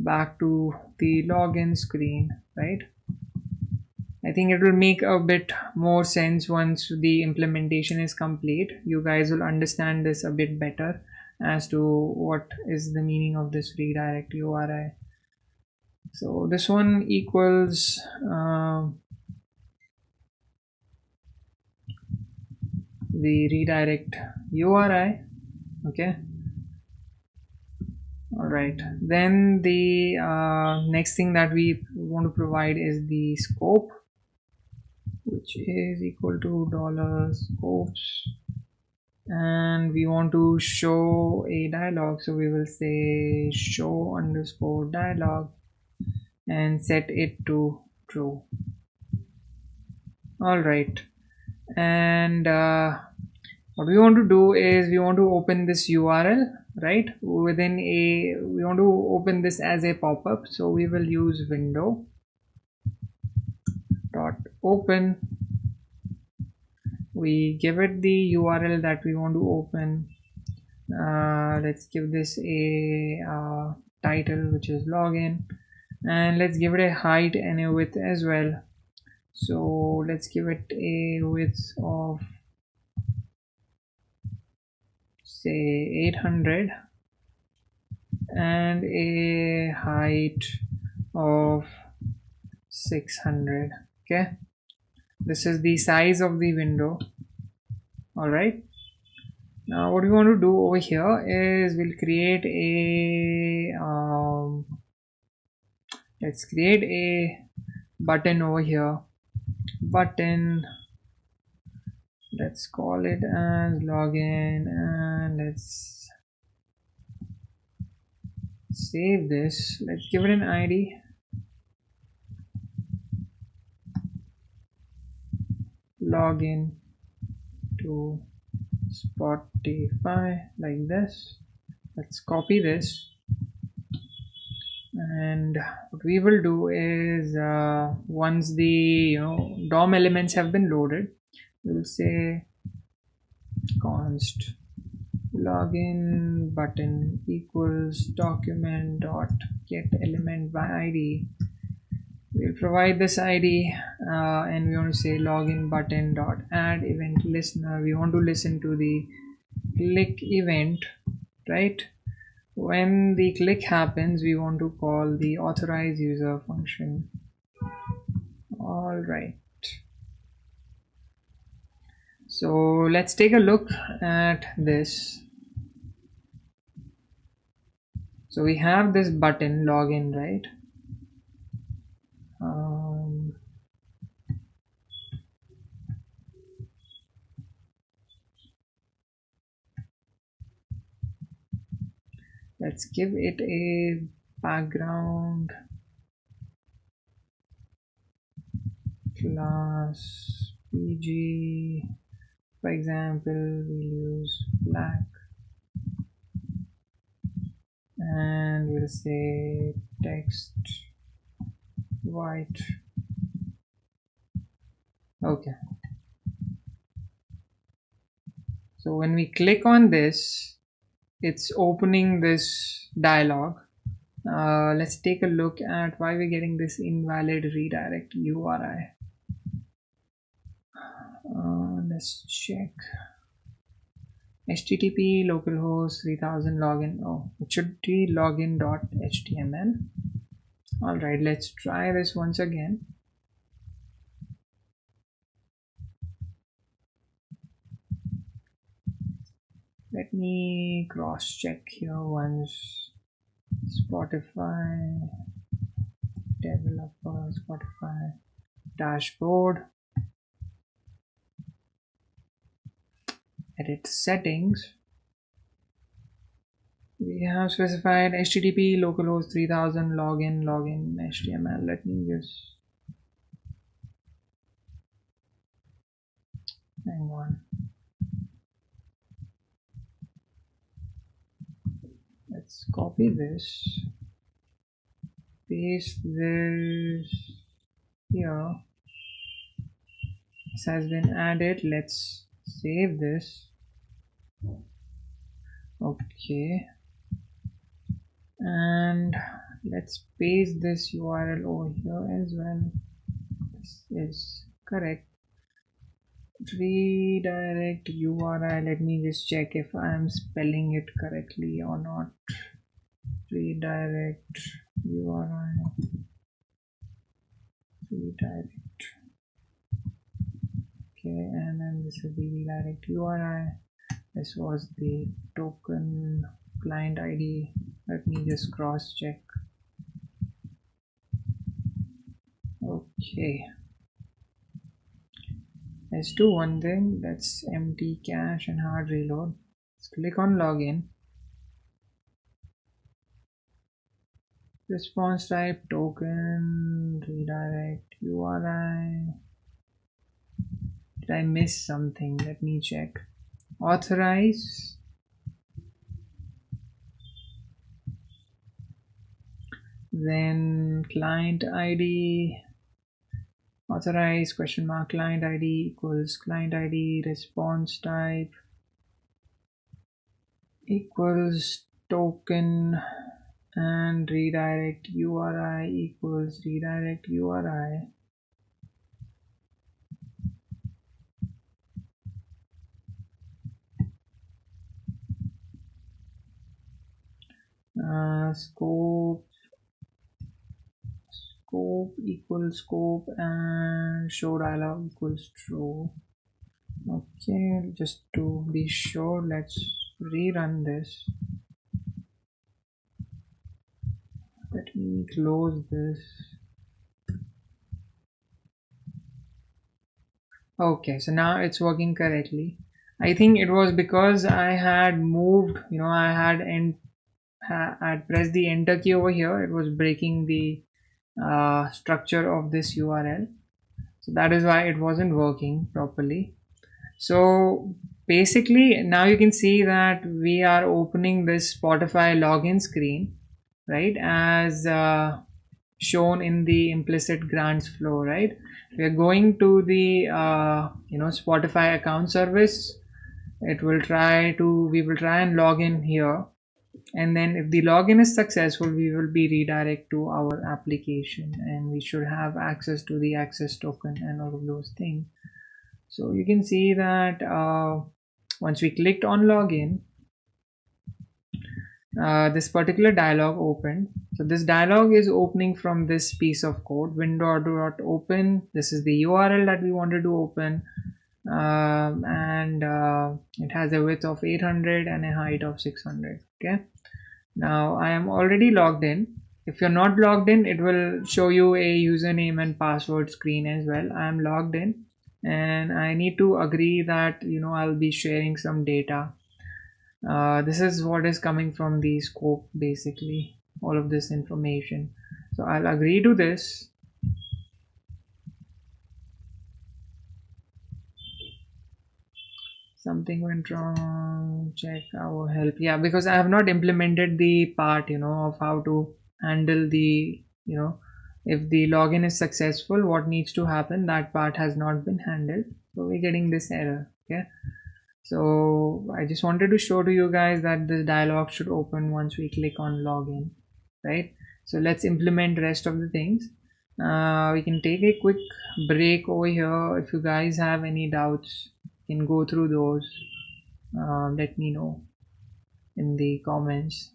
back to the login screen, right? I think it will make a bit more sense once the implementation is complete. You guys will understand this a bit better as to what is the meaning of this redirect URI. So this one equals the redirect URI. Okay. All right. Then the next thing that we want to provide is the scope, which is equal to $scopes, and we want to show a dialog. So we will say show underscore dialog and set it to true. All right. And what we want to do is we want to open this URL, right? Within a, we want to open this as a pop-up. So we will use window dot open. We give it the URL that we want to open. Let's give this a title, which is login, and let's give it a height and a width as well. So let's give it a width of say 800 and a height of 600. Okay, this is the size of the window. All right, now what we want to do over here is we'll create a let's create a button over here. Button, let's call it as login, and let's save this. Let's give it an ID. Login to Spotify, like this. Let's copy this, and what we will do is once the DOM elements have been loaded, we'll say const login button equals document dot get element by ID. We'll provide this ID and we want to say login button dot add event listener. We want to listen to the click event, right? When the click happens, we want to call the authorize user function. All right. So let's take a look at this. So we have this button login, right? Let's give it a background class PG. For example, we'll use black, and we'll say text white. Okay. So when we click on this, it's opening this dialog. Let's take a look at why we're getting this invalid redirect URI. Let's check. HTTP localhost 3000 login. Oh, it should be login.html. All right, let's try this once again. Let me cross check here once. Spotify developer, Spotify dashboard. edit settings. We have specified HTTP localhost 3000 login HTML. Let me just hang on. Let's copy this, paste this here. This has been added. Let's save this. Okay, and let's paste this URL over here as well. This is correct. Redirect URI. Let me just check if I am spelling it correctly or not. Redirect URI. Redirect. Okay, and then this is the redirect URI. This was the token client ID. Let me just cross check. Okay, let's do one thing. Let's empty cache and hard reload. Let's click on login. Response type token, redirect URI. Did I miss something? Let me check. Authorize. Then client ID. Authorize question mark client ID equals client ID, response type equals token, and redirect URI equals redirect URI. Scope equals scope, and show dialog equals true. Okay, just to be sure, let's rerun this. Let me close this. Okay, so now it's working correctly. I think it was because I had moved, I had pressed the enter key over here. It was breaking the structure of this URL. So that is why it wasn't working properly. So basically now you can see that we are opening this Spotify login screen, right, as shown in the implicit grants flow, right? We are going to the Spotify account service. We will try and log in here, and then if the login is successful, we will be redirect to our application, and we should have access to the access token and all of those things. So you can see that once we clicked on login, this particular dialog opened. So this dialog is opening from this piece of code, window.open. This is the URL that we wanted to open, and it has a width of 800 and a height of 600. Okay, now I am already logged in. If you're not logged in, it will show you a username and password screen as well. I am logged in, and I need to agree that I'll be sharing some data. This is what is coming from the scope, basically all of this information. So I'll agree to this. Something went wrong, check our help. Yeah, because I have not implemented the part of how to handle the if the login is successful, what needs to happen. That part has not been handled, so we're getting this error. Okay, so I just wanted to show to you guys that this dialog should open once we click on login, right? So let's implement rest of the things. We can take a quick break over here. If you guys have any doubts, you can go through those. Let me know in the comments.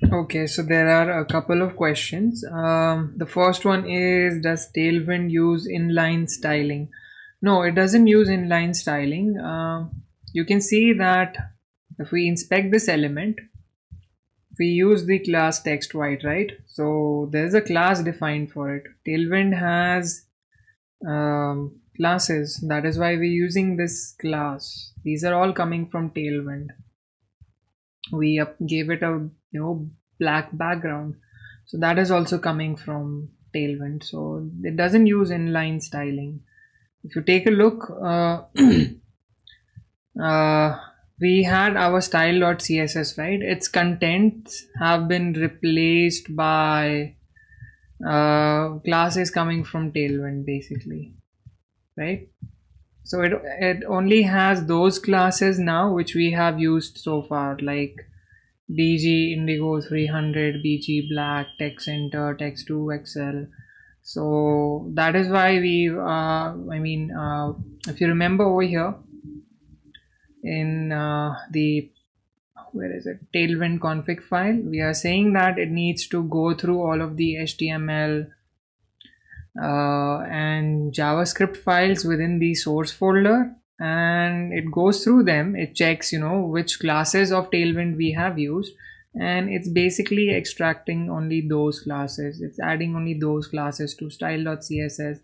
Okay, so there are a couple of questions. The first one is, does Tailwind use inline styling? No, it doesn't use inline styling. You can see that if we inspect this element, we use the class text white, right? So there's a class defined for it. Tailwind has classes. That is why we're using this class. These are all coming from Tailwind. We gave it a black background, so that is also coming from Tailwind. So it doesn't use inline styling. If you take a look, uh, we had our style.css, right? Its contents have been replaced by classes coming from Tailwind, basically, right? So it only has those classes now which we have used so far, like BG Indigo 300, BG Black, Text Center, Text 2 Excel. So that is why we, if you remember over here in the, where is it, Tailwind config file, we are saying that it needs to go through all of the HTML and JavaScript files within the source folder, and it goes through them. It checks which classes of Tailwind we have used, and it's basically extracting only those classes. It's adding only those classes to style.css.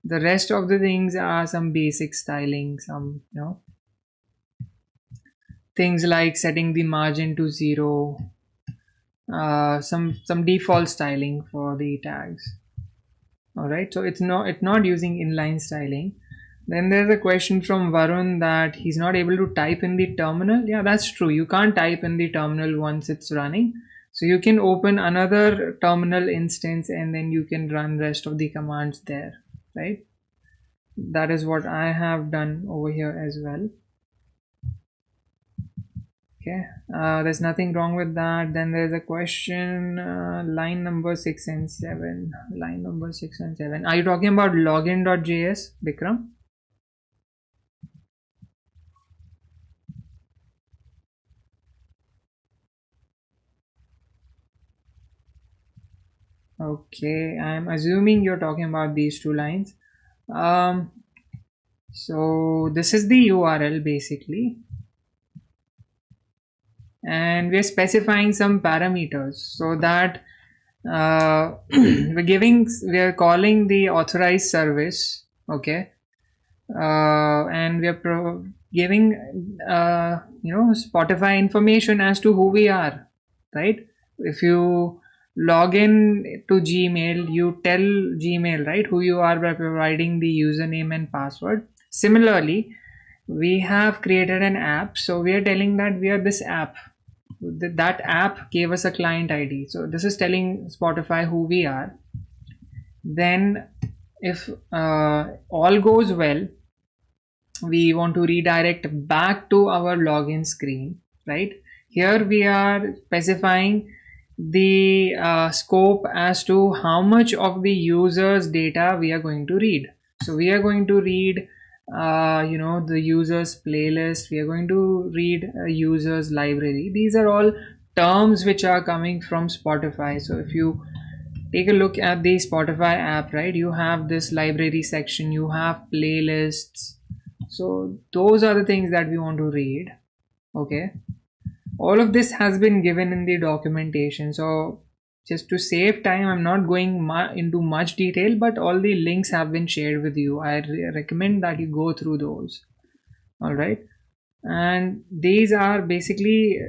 The rest of the things are some basic styling, some things like setting the margin to 0, some default styling for the tags. All right, so it's not using inline styling. Then there's a question from Varun that he's not able to type in the terminal. Yeah, that's true. You can't type in the terminal once it's running. So you can open another terminal instance and then you can run rest of the commands there, right? That is what I have done over here as well. Okay, there's nothing wrong with that. Then there's a question, line number 6 and 7. Line number 6 and 7. Are you talking about login.js, Bikram? Okay, I'm assuming you're talking about these two lines. So this is the URL basically, and we're specifying some parameters so that we're calling the Authorize service, okay, and we're giving Spotify information as to who we are, right? If you log in to Gmail, you tell Gmail, right, who you are by providing the username and password. Similarly, we have created an app, so we are telling that we are this app. That app gave us a client ID, so this is telling Spotify who we are. Then if all goes well, we want to redirect back to our login screen, right? Here we are specifying the scope as to how much of the user's data we are going to read. So we are going to read the users playlist, we are going to read a users library. These are all terms which are coming from Spotify. So if you take a look at the Spotify app, right, you have this library section, you have playlists. So those are the things that we want to read. Okay, all of this has been given in the documentation. So just to save time, I'm not going into much detail, but all the links have been shared with you. I recommend that you go through those. All right, and these are basically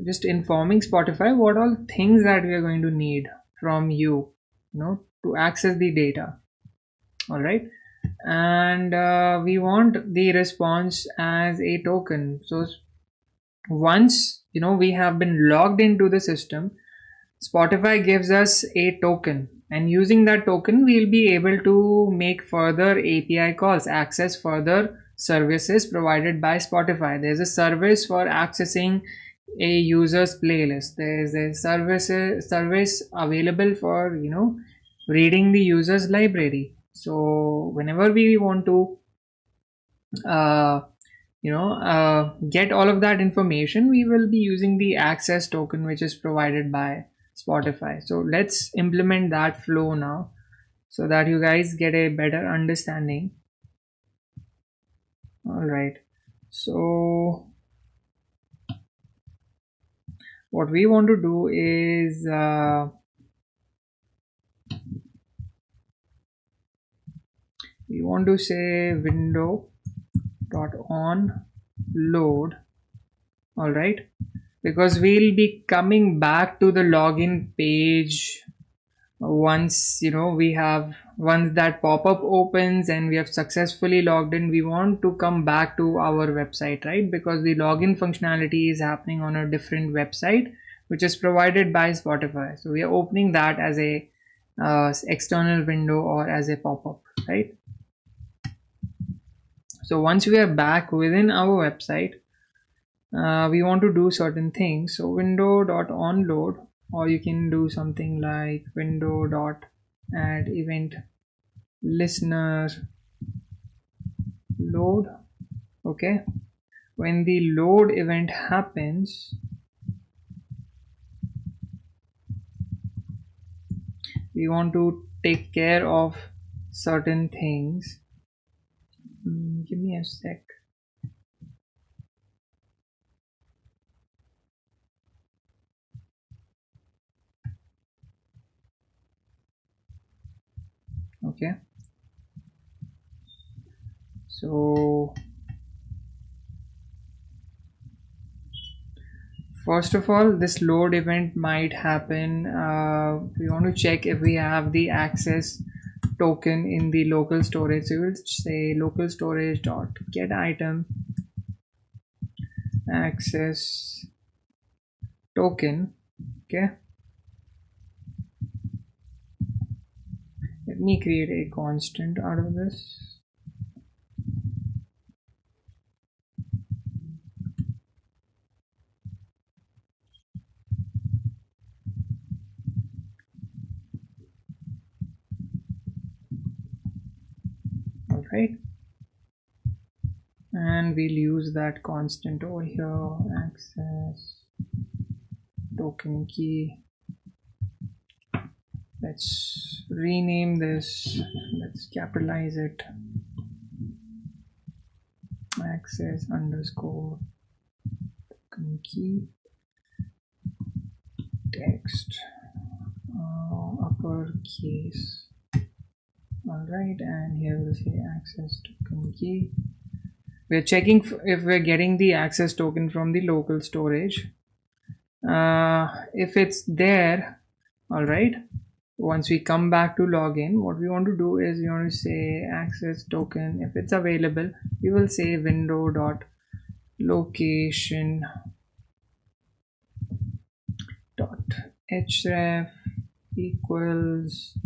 just informing Spotify what all things that we are going to need from you, to access the data. All right, and we want the response as a token. So once we have been logged into the system, Spotify gives us a token, and using that token we'll be able to make further API calls, access further services provided by Spotify. There's a service for accessing a user's playlist. There's a service available for reading the user's library. So whenever we want to get all of that information, we will be using the access token which is provided by Spotify. So let's implement that flow now so that you guys get a better understanding. All right, so what we want to do is we want to say window dot on load. All right, because we'll be coming back to the login page once once that pop-up opens and we have successfully logged in. We want to come back to our website, right? Because the login functionality is happening on a different website which is provided by Spotify. So we are opening that as a external window or as a pop-up, right? So once we are back within our website, we want to do certain things. So window.onload, or you can do something like window.add event listener load. Okay, when the load event happens, we want to take care of certain things. Give me a sec. Okay, so first of all, this load event might happen. We want to check if we have the access token in the local storage. So we'll say local storage dot get item access token. Okay, let me create a constant out of this. All right, and we'll use that constant over here, access token key. Let's rename this, let's capitalize it, access underscore token key text uppercase. All right, and here we'll say access token key. We're checking if we're getting the access token from the local storage. If it's there, all right, once we come back to login, what we want to do is we want to say access token. If it's available, we will say window dot location dot href equals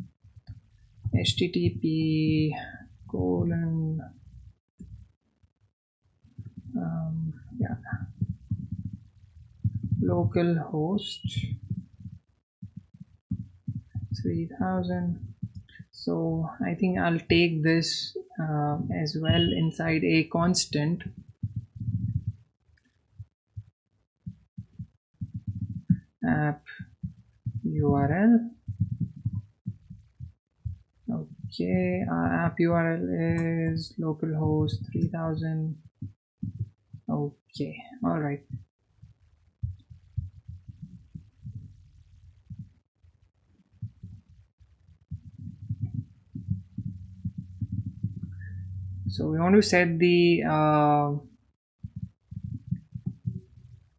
http colon localhost 3000. So I think I'll take this as well inside a constant. App URL. Okay, our app URL is localhost 3000. Okay, all right. So we want to set the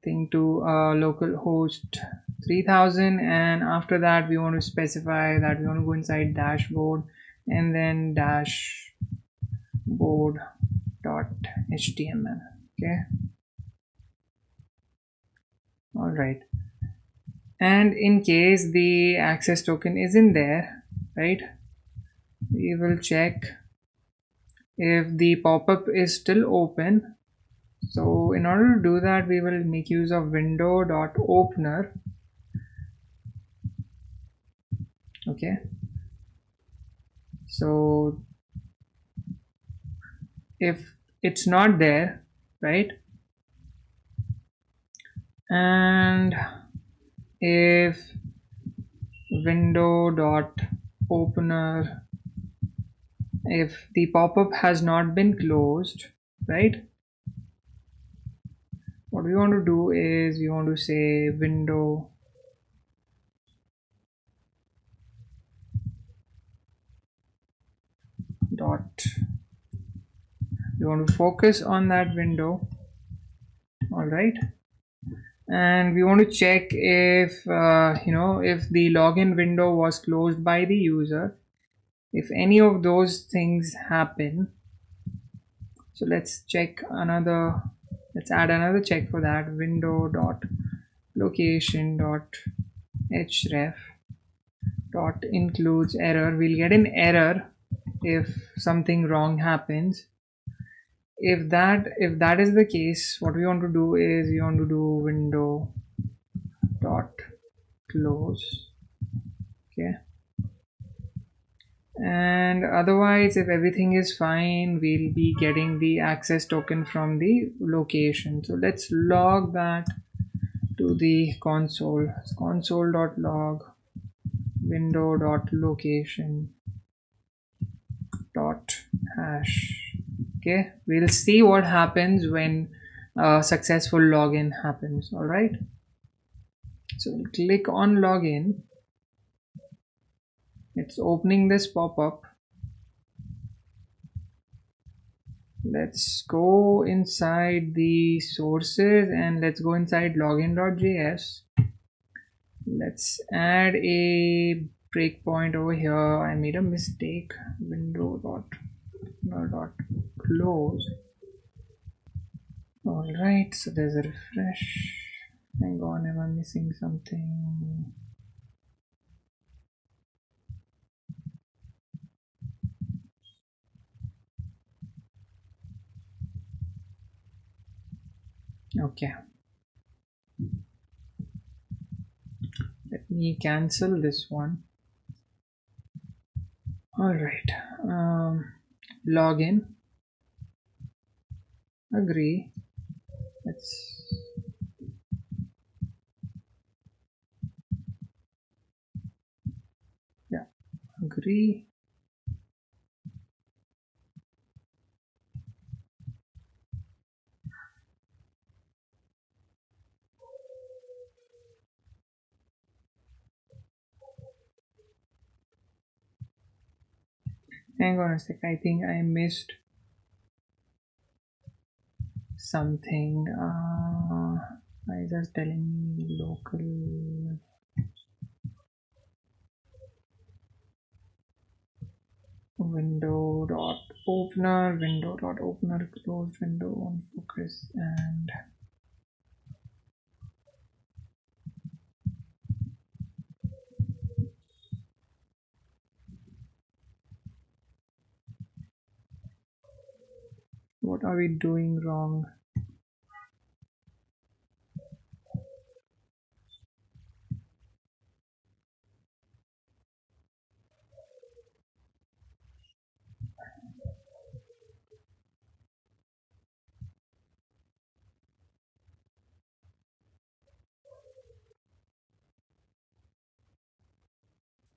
thing to localhost 3000, and after that we want to specify that we want to go inside dashboard and then dashboard.html. Okay, all right, and in case the access token isn't there, right, we will check if the pop-up is still open. So in order to do that, we will make use of window.opener. Okay, so if it's not there, right? And if window dot opener, if the pop-up has not been closed, right, what we want to do is we want to say window dot, we want to focus on that window. All right, and we want to check if if the login window was closed by the user. If any of those things happen, so let's add another check for that. Window dot location dot href dot includes error. We'll get an error if something wrong happens. If that is the case, what we want to do is we want to do window dot close. Okay, and otherwise, if everything is fine, we'll be getting the access token from the location. So let's log that to the console. It's console.log window.location dot hash. Okay, we'll see what happens when a successful login happens. All right, so we'll click on login. It's opening this pop-up. Let's go inside the sources and let's go inside login.js. Let's add a breakpoint over here. I made a mistake. Window dot close. All right, so there's a refresh. Hang on, am I missing something? Okay, let me cancel this one. All right, login, agree. Let's agree. Hang on a sec, I think I missed something. Why is it telling me local? Window dot opener closed window on focus, and what are we doing wrong?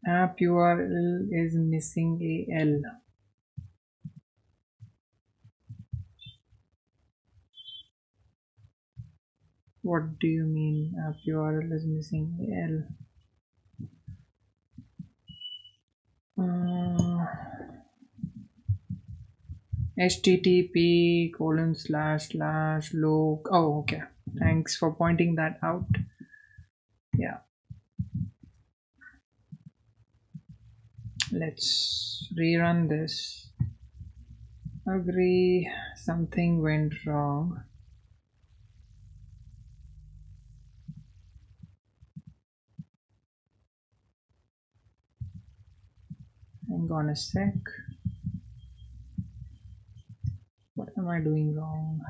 App URL is missing a L. What do you mean app URL is missing a L? http://log. Oh, okay. Thanks for pointing that out. Yeah. Let's rerun this. Agree. Something went wrong. Hang on a sec. What am I doing wrong?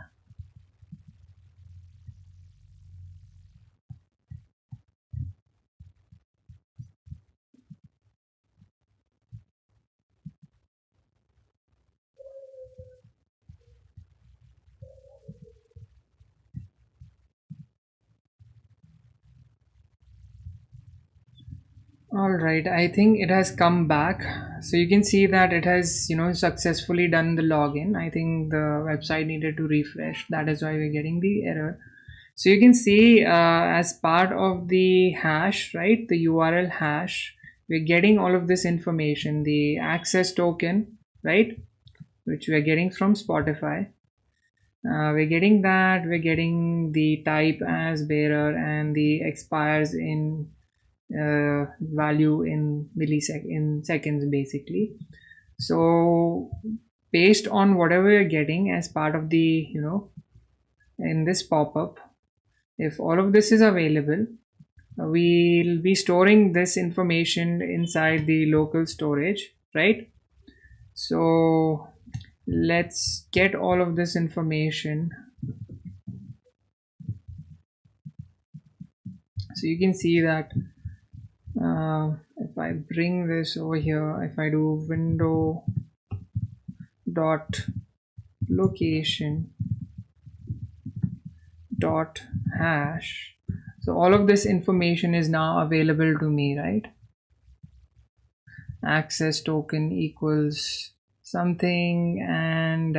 All right, I think it has come back. So you can see that it has, successfully done the login. I think the website needed to refresh. That is why we're getting the error. So you can see as part of the hash, right, the URL hash, we're getting all of this information, the access token, right, which we're getting from Spotify. We're getting that, we're getting the type as bearer and the expires in value in in seconds basically. So based on whatever you're getting as part of the in this pop-up, if all of this is available, we'll be storing this information inside the local storage, right? So let's get all of this information. So you can see that if I bring this over here, if I do window dot location dot hash, so all of this information is now available to me, right? Access token equals something, and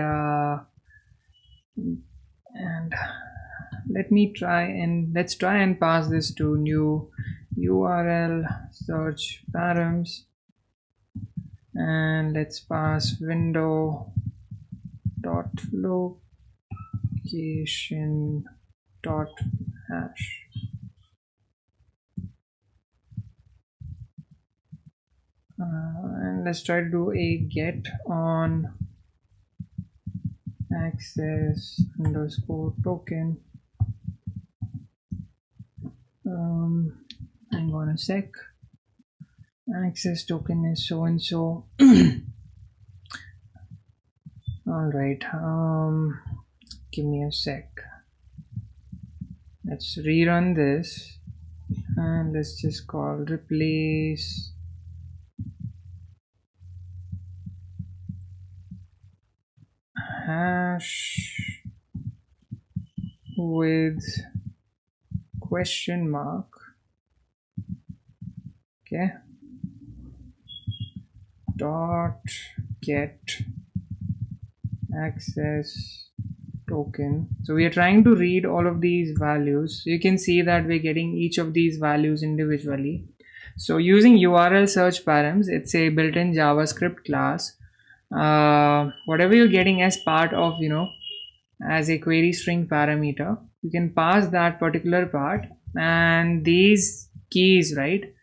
let's try and pass this to new URL search params, and let's pass window dot location dot hash. And let's try to do a get on access underscore token. Hang on a sec. Access token is so and so. All right. Give me a sec. Let's rerun this, and let's just call replace hash with question mark. Okay, dot get access token. So we are trying to read all of these values. So you can see that we're getting each of these values individually. So using URL search params, it's a built-in JavaScript class. Whatever you're getting as part of as a query string parameter, you can pass that particular part, and these keys, right,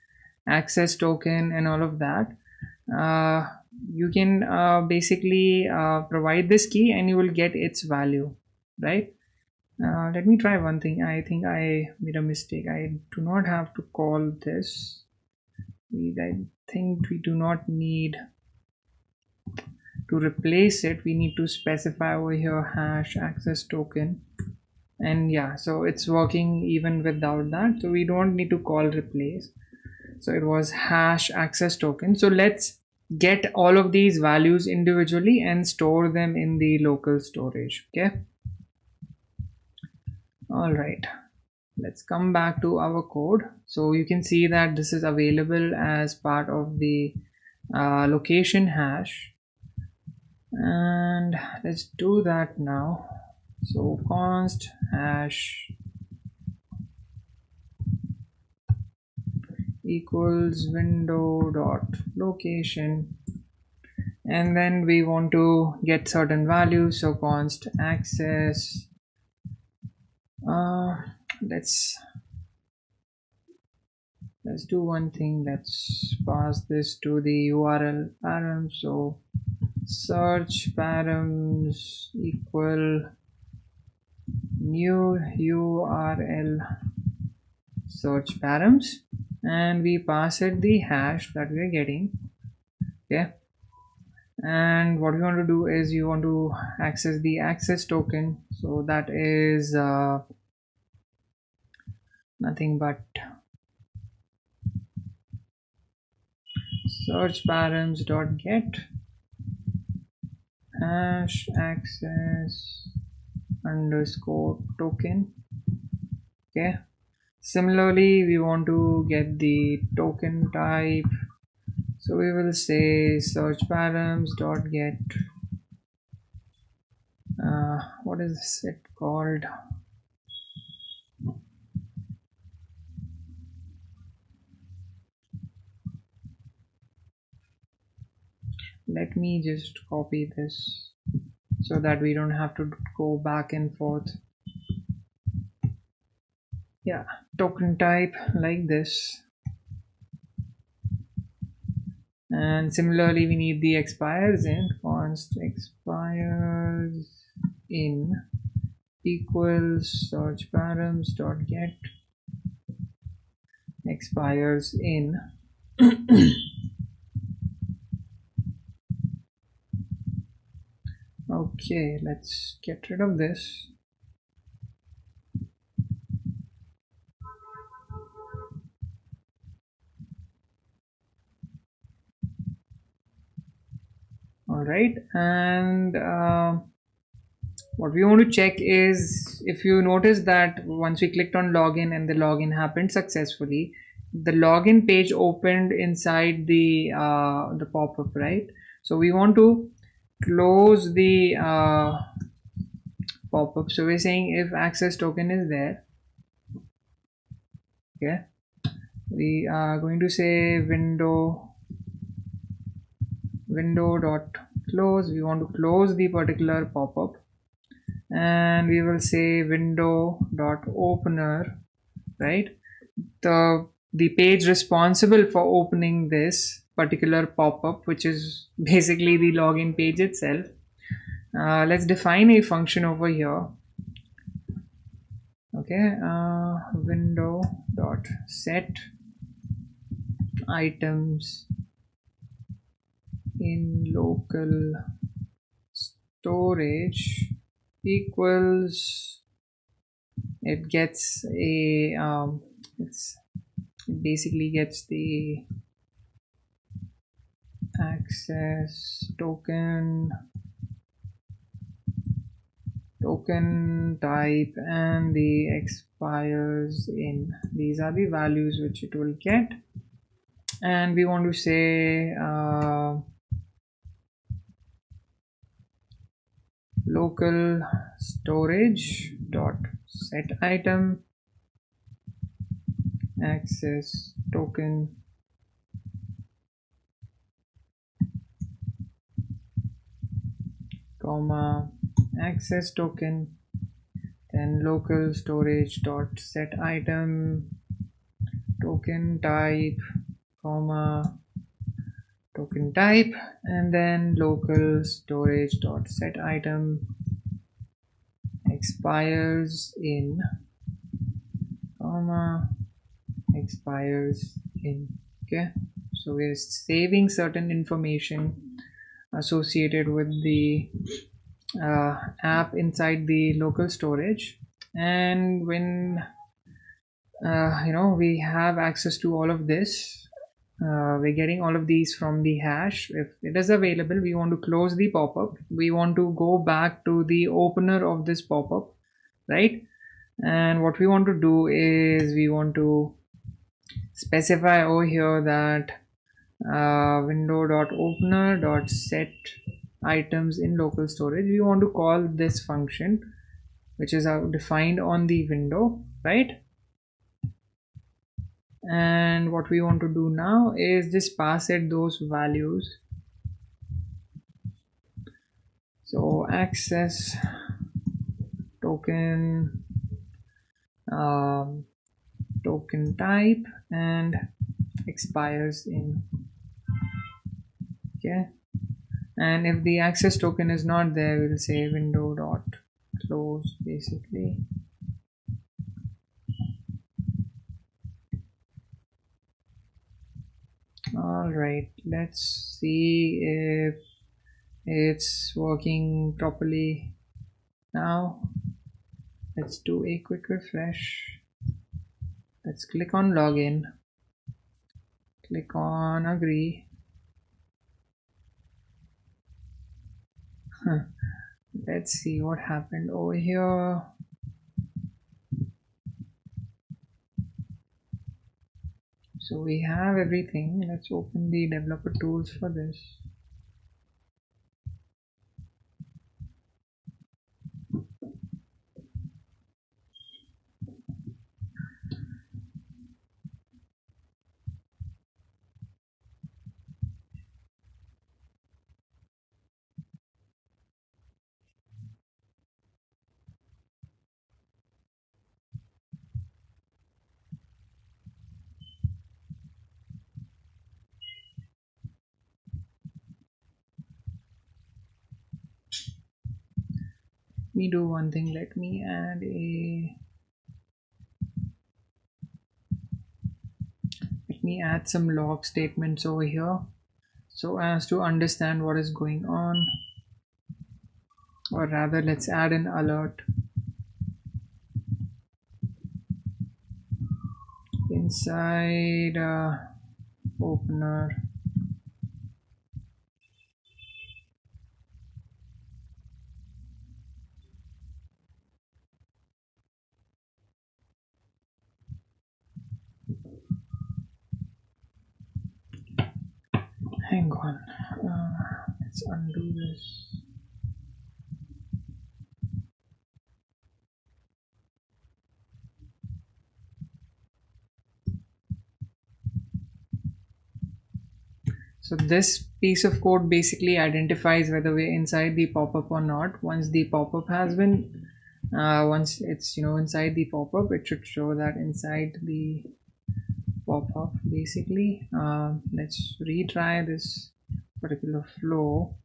access token and all of that, you can basically provide this key and you will get its value, right? Let me try one thing. I think I made a mistake. I do not have to call this. I think we do not need to replace it. We need to specify over here hash access token, and yeah, so it's working even without that. So we don't need to call replace. So it was hash access token. So let's get all of these values individually and store them in the local storage. Okay. All right, let's come back to our code. So you can see that this is available as part of the location hash, and let's do that now. So const hash equals window dot location, and then we want to get certain values. So const access, let's do one thing. Let's pass this to the URL param. So search params equal new URL search params, and we pass it the hash that we are getting. Okay, and what we want to do is you want to access the access token. So that is nothing but search params dot get hash access underscore token. Okay, Similarly, we want to get the token type, so we will say search params dot get what is it called? Let me just copy this so that we don't have to go back and forth. Yeah, token type like this. And similarly, we need the expires in const expires in equals search params dot get expires in. Okay, let's get rid of this. All right, and what we want to check is, if you notice that once we clicked on login and the login happened successfully, the login page opened inside the pop-up, right? So we want to close the pop-up. So we're saying if access token is there, okay, we are going to say window dot close. We want to close the particular pop-up, and we will say window dot opener, right? The page responsible for opening this particular pop-up, which is basically the login page itself. Let's define a function over here. Okay, window dot set items in local storage equals, it gets a it basically gets the access token type and the expires in. These are the values which it will get, and we want to say local storage dot set item access token comma access token, then local storage dot set item token type comma token type, and then local storage dot set item expires in comma expires in. Okay, so we're saving certain information associated with the app inside the local storage, and when we have access to all of this, we're getting all of these from the hash. If it is available, we want to close the pop-up, we want to go back to the opener of this pop-up, right? And what we want to do is we want to specify over here that window.opener.set items in local storage, we want to call this function which is defined on the window, right? And what we want to do now is just pass it those values. So access token token type and expires in. Okay, and if the access token is not there, we'll say window dot close basically. All right, let's see if it's working properly now. Let's do a quick refresh. Let's click on login, click on agree. Let's see what happened over here. So we have everything. Let's open the developer tools for this. Let me do one thing. Let me add some log statements over here so as to understand what is going on, or rather let's add an alert inside opener. Hang on, let's undo this. So this piece of code basically identifies whether we're inside the pop-up or not. Once the pop-up has been, once it's inside the pop-up, it should show that inside the pop-up basically. Let's retry this particular flow.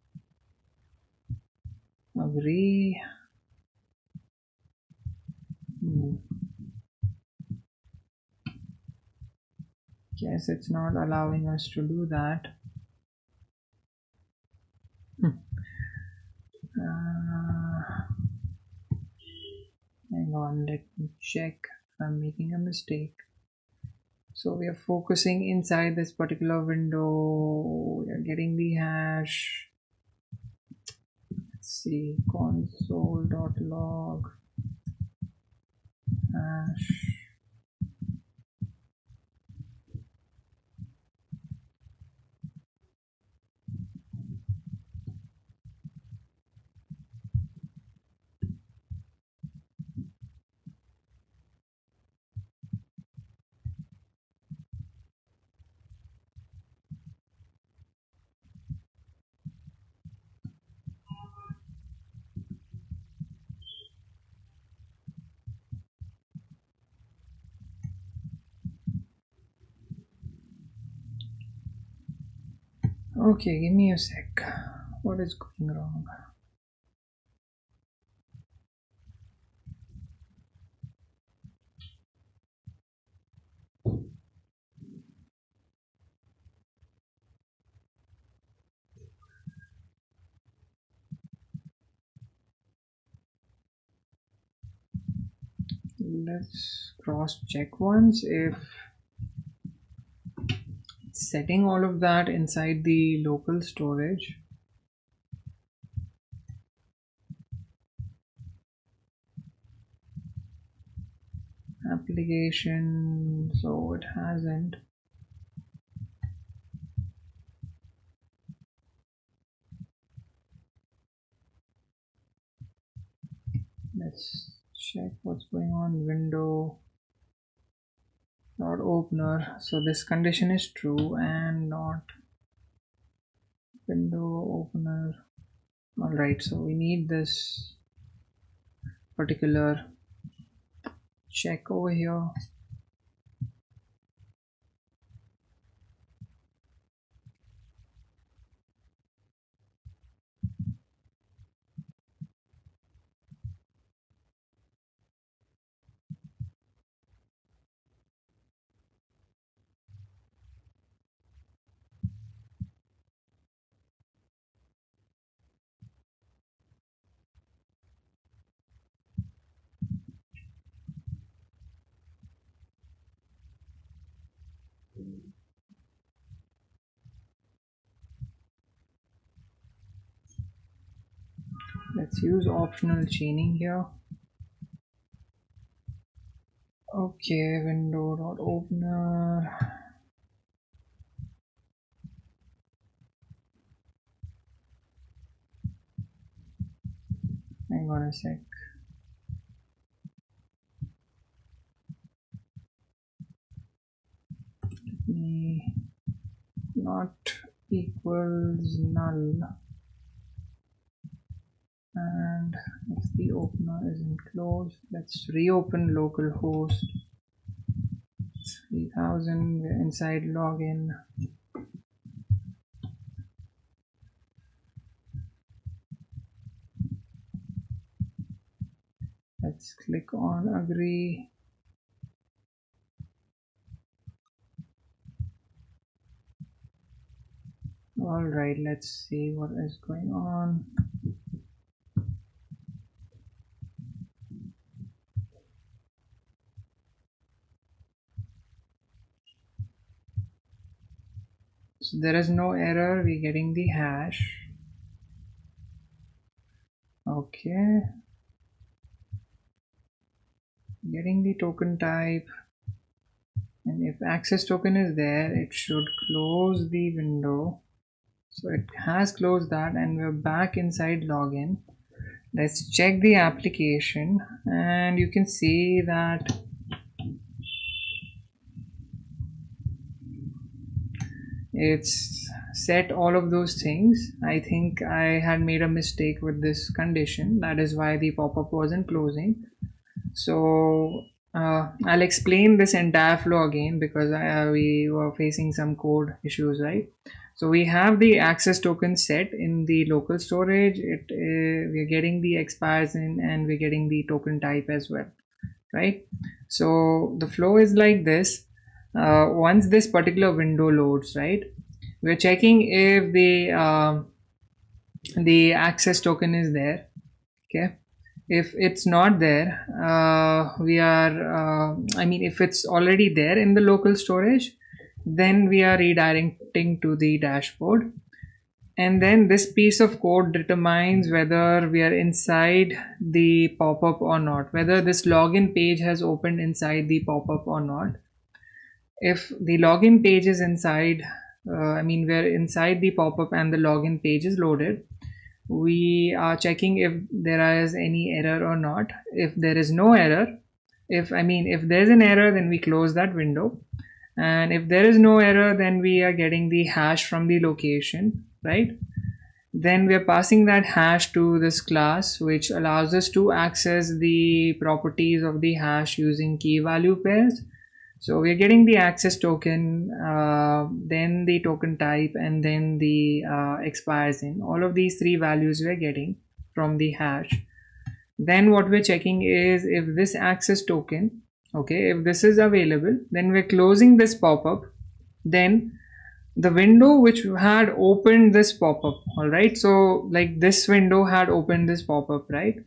Agree. Guess it's not allowing us to do that. Hang on, let me check if I'm making a mistake. So we are focusing inside this particular window. We are getting the hash. Let's see, console.log hash. Okay, give me a sec. What is going wrong? Let's cross check once if setting all of that inside the local storage. Application, so it hasn't. Let's check what's going on. Window not opener, so this condition is true and not window opener. All right, so we need this particular check over here. Let's use optional chaining here. Okay, window.opener. hang on a sec. Not equals null, and if the opener isn't closed, let's reopen localhost 3000. We're inside login. Let's click on agree. All right, let's see what is going on. So there is no error, we're getting the hash. Okay, getting the token type, and if access token is there, it should close the window. So it has closed that, and we're back inside login. Let's check the application, and you can see that it's set all of those things. I think I had made a mistake with this condition. That is why the pop-up wasn't closing. So I'll explain this entire flow again, because we were facing some code issues, right? So we have the access token set in the local storage. We're getting the expires in, and we're getting the token type as well, right? So the flow is like this. Once this particular window loads, right, we're checking if the access token is there. Okay, if it's not there, if it's already there in the local storage, then we are redirecting to the dashboard, and then this piece of code determines whether we are inside the pop-up or not, whether this login page has opened inside the pop-up or not. If the login page is inside, we're inside the pop-up and the login page is loaded, we are checking if there is any error or not. If there is no error, if there's an error, then we close that window, and if there is no error, then we are getting the hash from the location, right? Then we are passing that hash to this class, which allows us to access the properties of the hash using key value pairs. So we're getting the access token, then the token type, and then the expires in. All of these three values we're getting from the hash. Then what we're checking is if this access token, okay, if this is available, then we're closing this pop-up. Then the window which had opened this pop-up, all right, so like this window had opened this pop-up, right?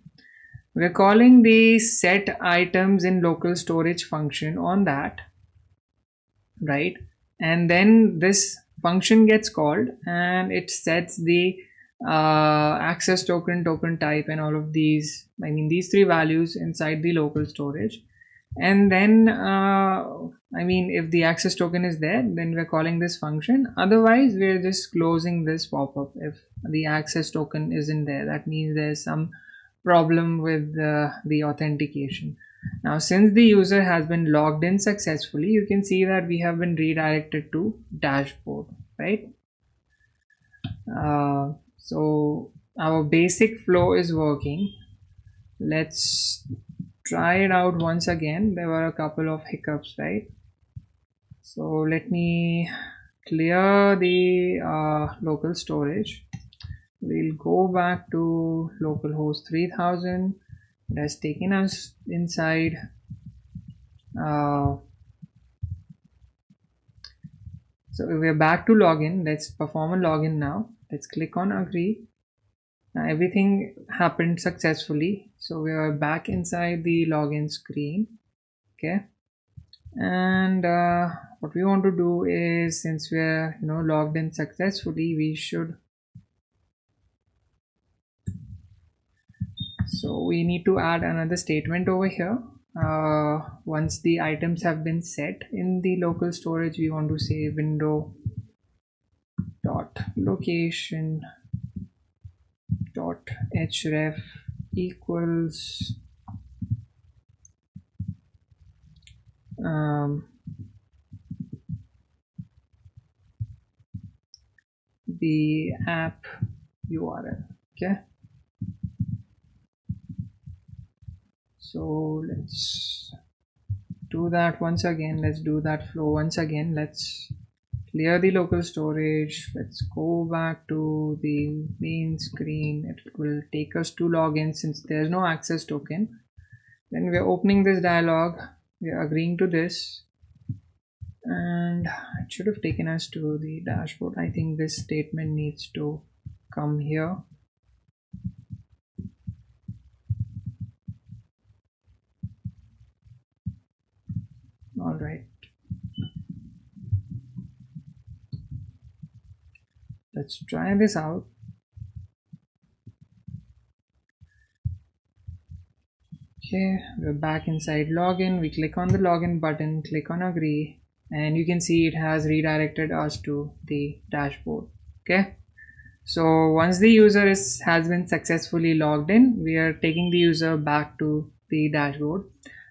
We're calling the set items in local storage function on that, right? And then this function gets called, and it sets the access token, token type, and all of these, these three values inside the local storage. And then if the access token is there, then we're calling this function. Otherwise, we're just closing this pop-up. If the access token isn't there, that means there's some problem with the authentication. Now, since the user has been logged in successfully, you can see that we have been redirected to dashboard, right? So our basic flow is working. Let's try it out once again. There were a couple of hiccups, right? So let me clear the local storage. We'll go back to localhost 3000. It has taken us inside. So we're back to login. Let's perform a login now. Let's click on agree. Now everything happened successfully. So we are back inside the login screen. Okay. And what we want to do is, since we're logged in successfully, we should. So we need to add another statement over here. Once the items have been set in the local storage, we want to say window dot location dot href equals um, the app URL. Okay, so let's do that once again. Let's do that flow once again. Let's clear the local storage. Let's go back to the main screen. It will take us to login since there's no access token. Then we're opening this dialog, we're agreeing to this, and it should have taken us to the dashboard. I think this statement needs to come here. All right, let's try this out. Okay, we're back inside login. We click on the login button, click on agree, and you can see it has redirected us to the dashboard. Okay, so once the user has been successfully logged in, we are taking the user back to the dashboard.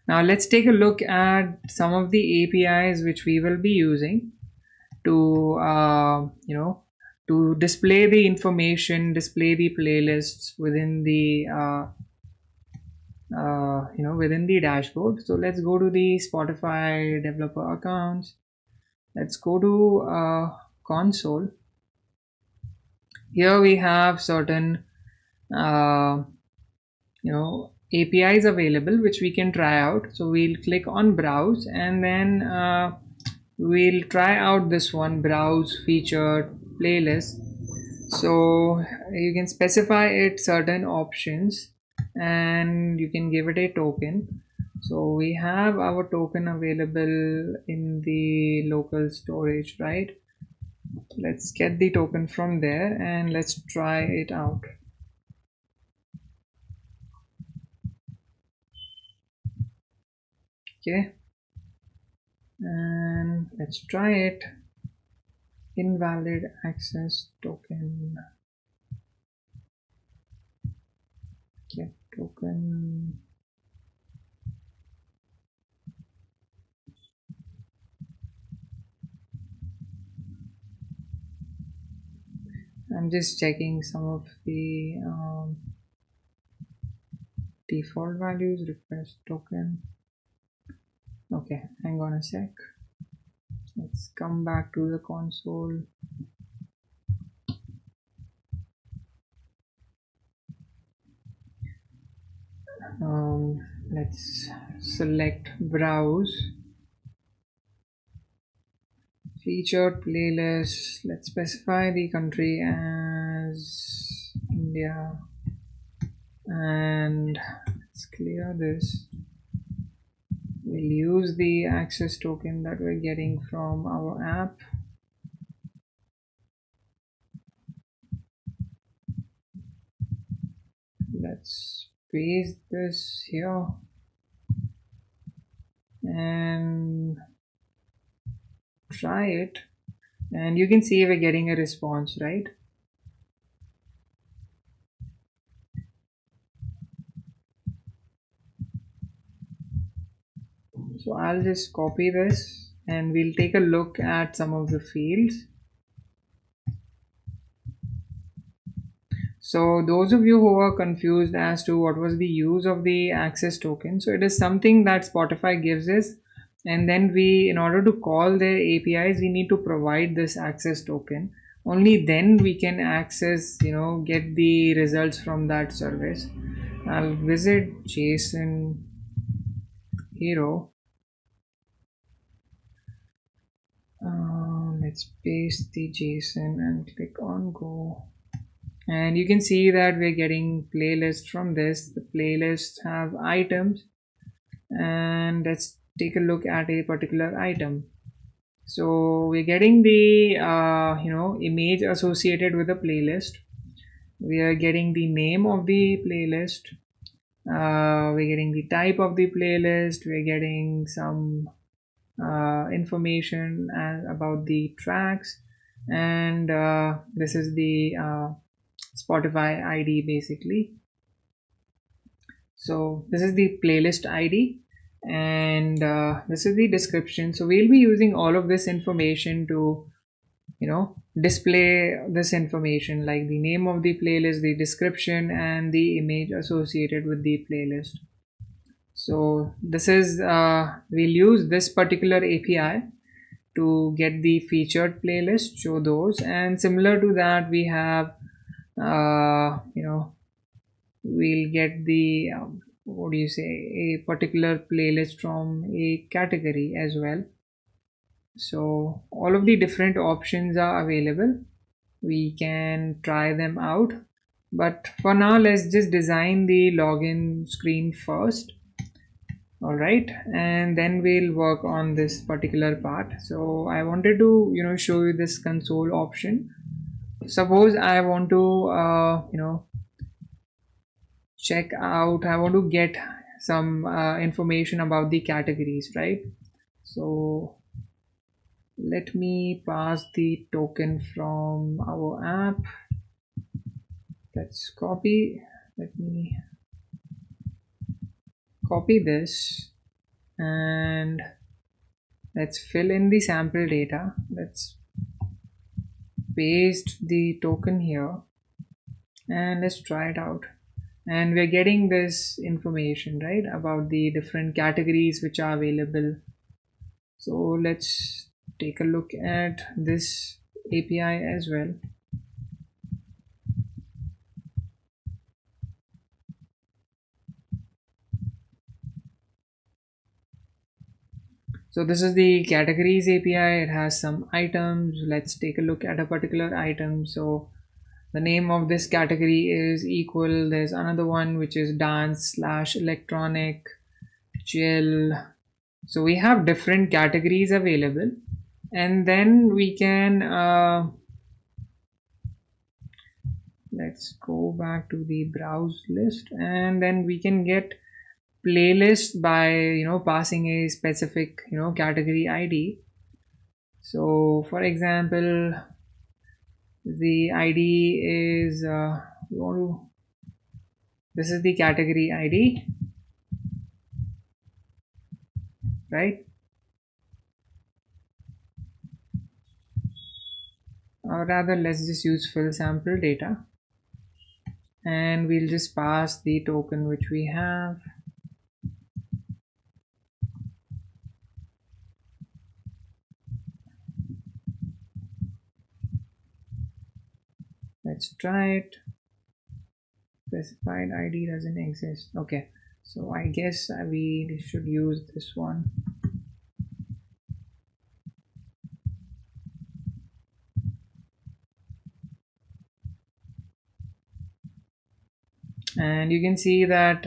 Now let's take a look at some of the APIs which we will be using to to display the information, display the playlists within the within the dashboard. So let's go to the Spotify developer accounts. Let's go to console. Here we have certain APIs available which we can try out. So we'll click on browse, and then we'll try out this one, browse featured playlist. So you can specify it certain options and you can give it a token. So we have our token available in the local storage, right? Let's get the token from there and let's try it out. Okay, and let's try it. Invalid access token. Get token. I'm just checking some of the default values. Request token. Okay, hang on a sec. Let's come back to the console. Let's select browse featured playlist. Let's specify the country as India, and let's clear this. We'll use the access token that we're getting from our app. Let's paste this here and try it, and you can see we're getting a response, right? So I'll just copy this and we'll take a look at some of the fields. So those of you who are confused as to what was the use of the access token, so it is something that Spotify gives us, and then we, in order to call their APIs, we need to provide this access token. Only then we can access, get the results from that service. I'll visit JSON hero. Let's paste the JSON and click on go. And you can see that we're getting playlists from this. The playlists have items, and let's take a look at a particular item. So we're getting the image associated with the playlist. We are getting the name of the playlist. We're getting the type of the playlist. We're getting some information about the tracks, and this is the Spotify ID basically. So this is the playlist ID, and this is the description. So we'll be using all of this information to, display this information, like the name of the playlist, the description, and the image associated with the playlist. So this is we'll use this particular API to get the featured playlist, show those, and similar to that we have we'll get the what do you say, a particular playlist from a category as well. So all of the different options are available, we can try them out, but for now let's just design the login screen first. All right, and then we'll work on this particular part. So I wanted to show you this console option. Suppose I want to check out, I want to get some information about the categories, right? So let me pass the token from our app. Let's copy, let me copy this, and let's fill in the sample data. Let's paste the token here, and let's try it out. And we're getting this information, right, about the different categories which are available. So let's take a look at this API as well. So this is the categories API. It has some items. Let's take a look at a particular item. So the name of this category is equal. There's another one which is dance / electronic, chill. So we have different categories available, and then we can let's go back to the browse list, and then we can get playlist by passing a specific category ID. So for example, the ID is this is the category ID, right? Or rather, let's just use fill sample data, and we'll just pass the token which we have. Let's try it. Specified ID doesn't exist. Okay, so I guess we should use this one. And you can see that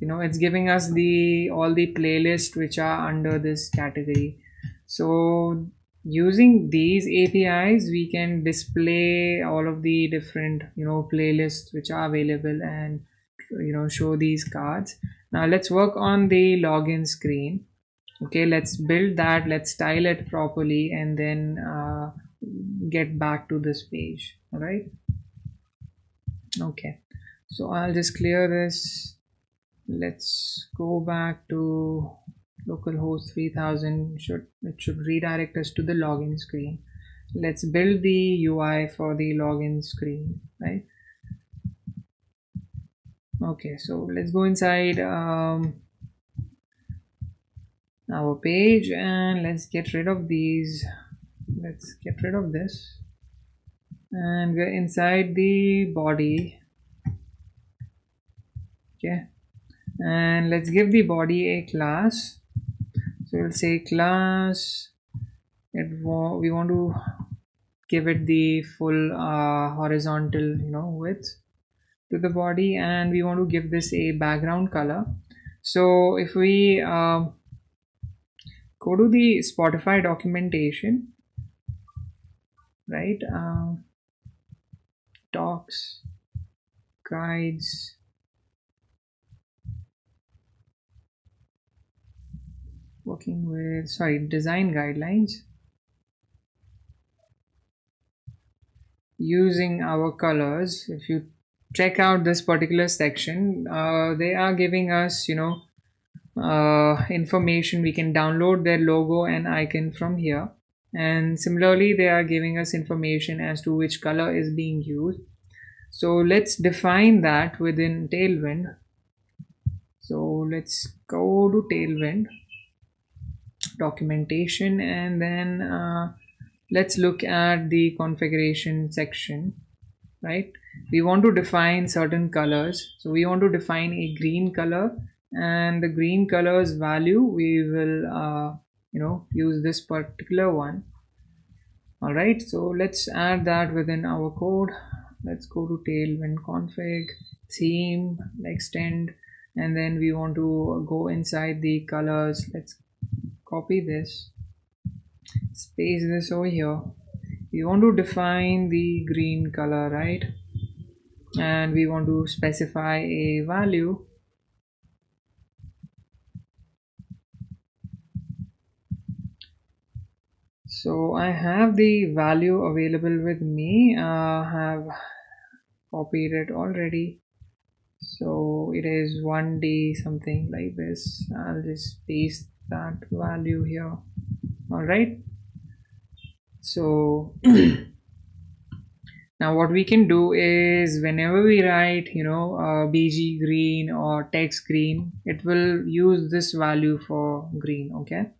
it's giving us all the playlists which are under this category. So using these APIs we can display all of the different playlists which are available, and show these cards. Now let's work on the login screen. Okay, let's build that, let's style it properly, and then get back to this page. All right, okay, so I'll just clear this. Let's go back to localhost 3000. It should redirect us to the login screen. Let's build the UI for the login screen, right? Okay, so let's go inside our page, and let's get rid of these. Let's get rid of this, and we're inside the body. Okay, and let's give the body a class. So we'll say class, we want to give it the full horizontal width to the body, and we want to give this a background color. So if we go to the Spotify documentation, right, talks, guides, working with design guidelines, using our colors. If you check out this particular section. They are giving us, information. We can download their logo and icon from here. And similarly, they are giving us information as to which color is being used. So let's define that within Tailwind. So let's go to Tailwind documentation, and then let's look at the configuration section, right? We want to define certain colors. So we want to define a green color, and the green color's value we will use this particular one. All right, so let's add that within our code. Let's go to Tailwind config, theme, extend, and then we want to go inside the colors. Let's copy this, paste this over here. We want to define the green color, right? And we want to specify a value. So I have the value available with me. I have copied it already. So it is 1D something like this. I'll just paste that value here. All right. So now what we can do is whenever we write, BG green or text green, it will use this value for green. Okay.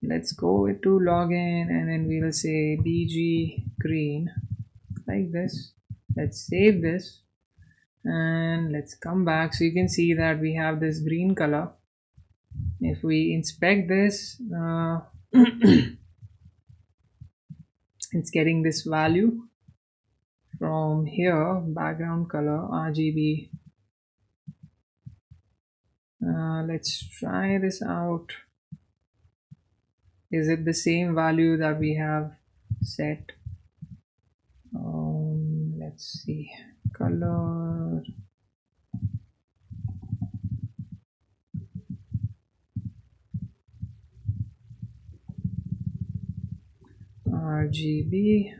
Let's go to login, and then we will say BG green like this. Let's save this and let's come back. So you can see that we have this green color. If we inspect this, it's getting this value from here, background color RGB. Let's try this out. Is it the same value that we have set? Let's see, color. RGB.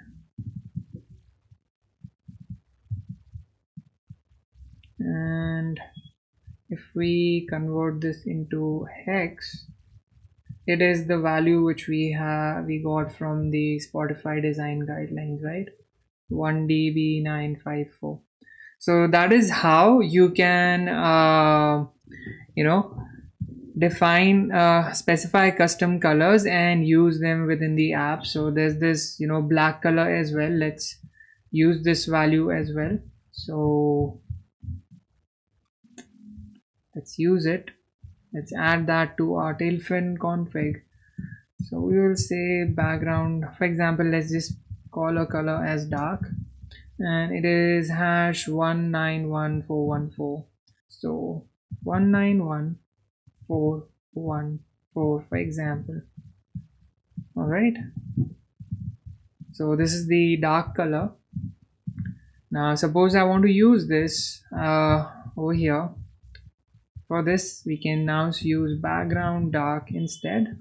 And if we convert this into hex, it is the value which we got from the Spotify design guidelines, right? 1db954. So that is how you can define specify custom colors and use them within the app. So there's this black color as well. Let's use this value as well. So let's use it. Let's add that to our Tailwind config. So we will say background, for example, let's just call a color as dark, and it is #191414. So 191414, for example. All right. So this is the dark color. Now suppose I want to use this over here. For this, we can now use background dark instead.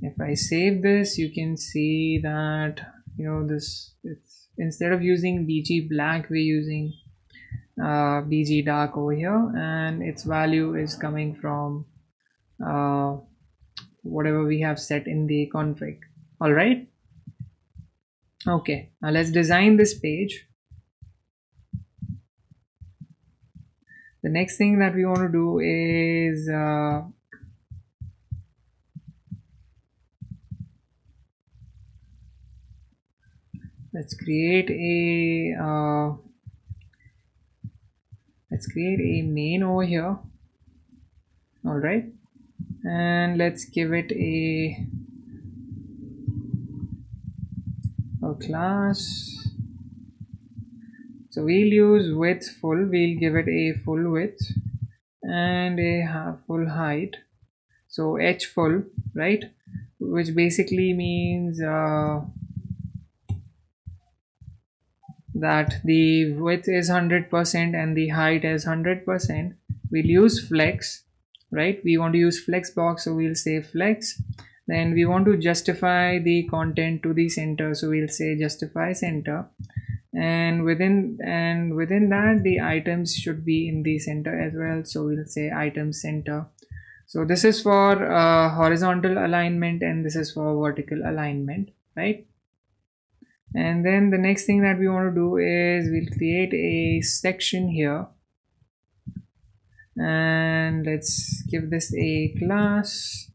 If I save this, you can see that it's instead of using BG black, we're using BG dark over here, and its value is coming from whatever we have set in the config. All right. Okay. Now let's design this page. The next thing that we want to do is let's create a main over here. All right, and let's give it a class. So we'll use width full. We'll give it a full width and a full height. So h full, right? Which basically means that the width is 100% and the height is 100%. We'll use flex, right? We want to use flex box, so we'll say flex. Then we want to justify the content to the center, so we'll say justify center. and within that the items should be in the center as well, so we'll say item center. So this is for horizontal alignment and this is for vertical alignment, right? And then the next thing that we want to do is we'll create a section here, and let's give this a class.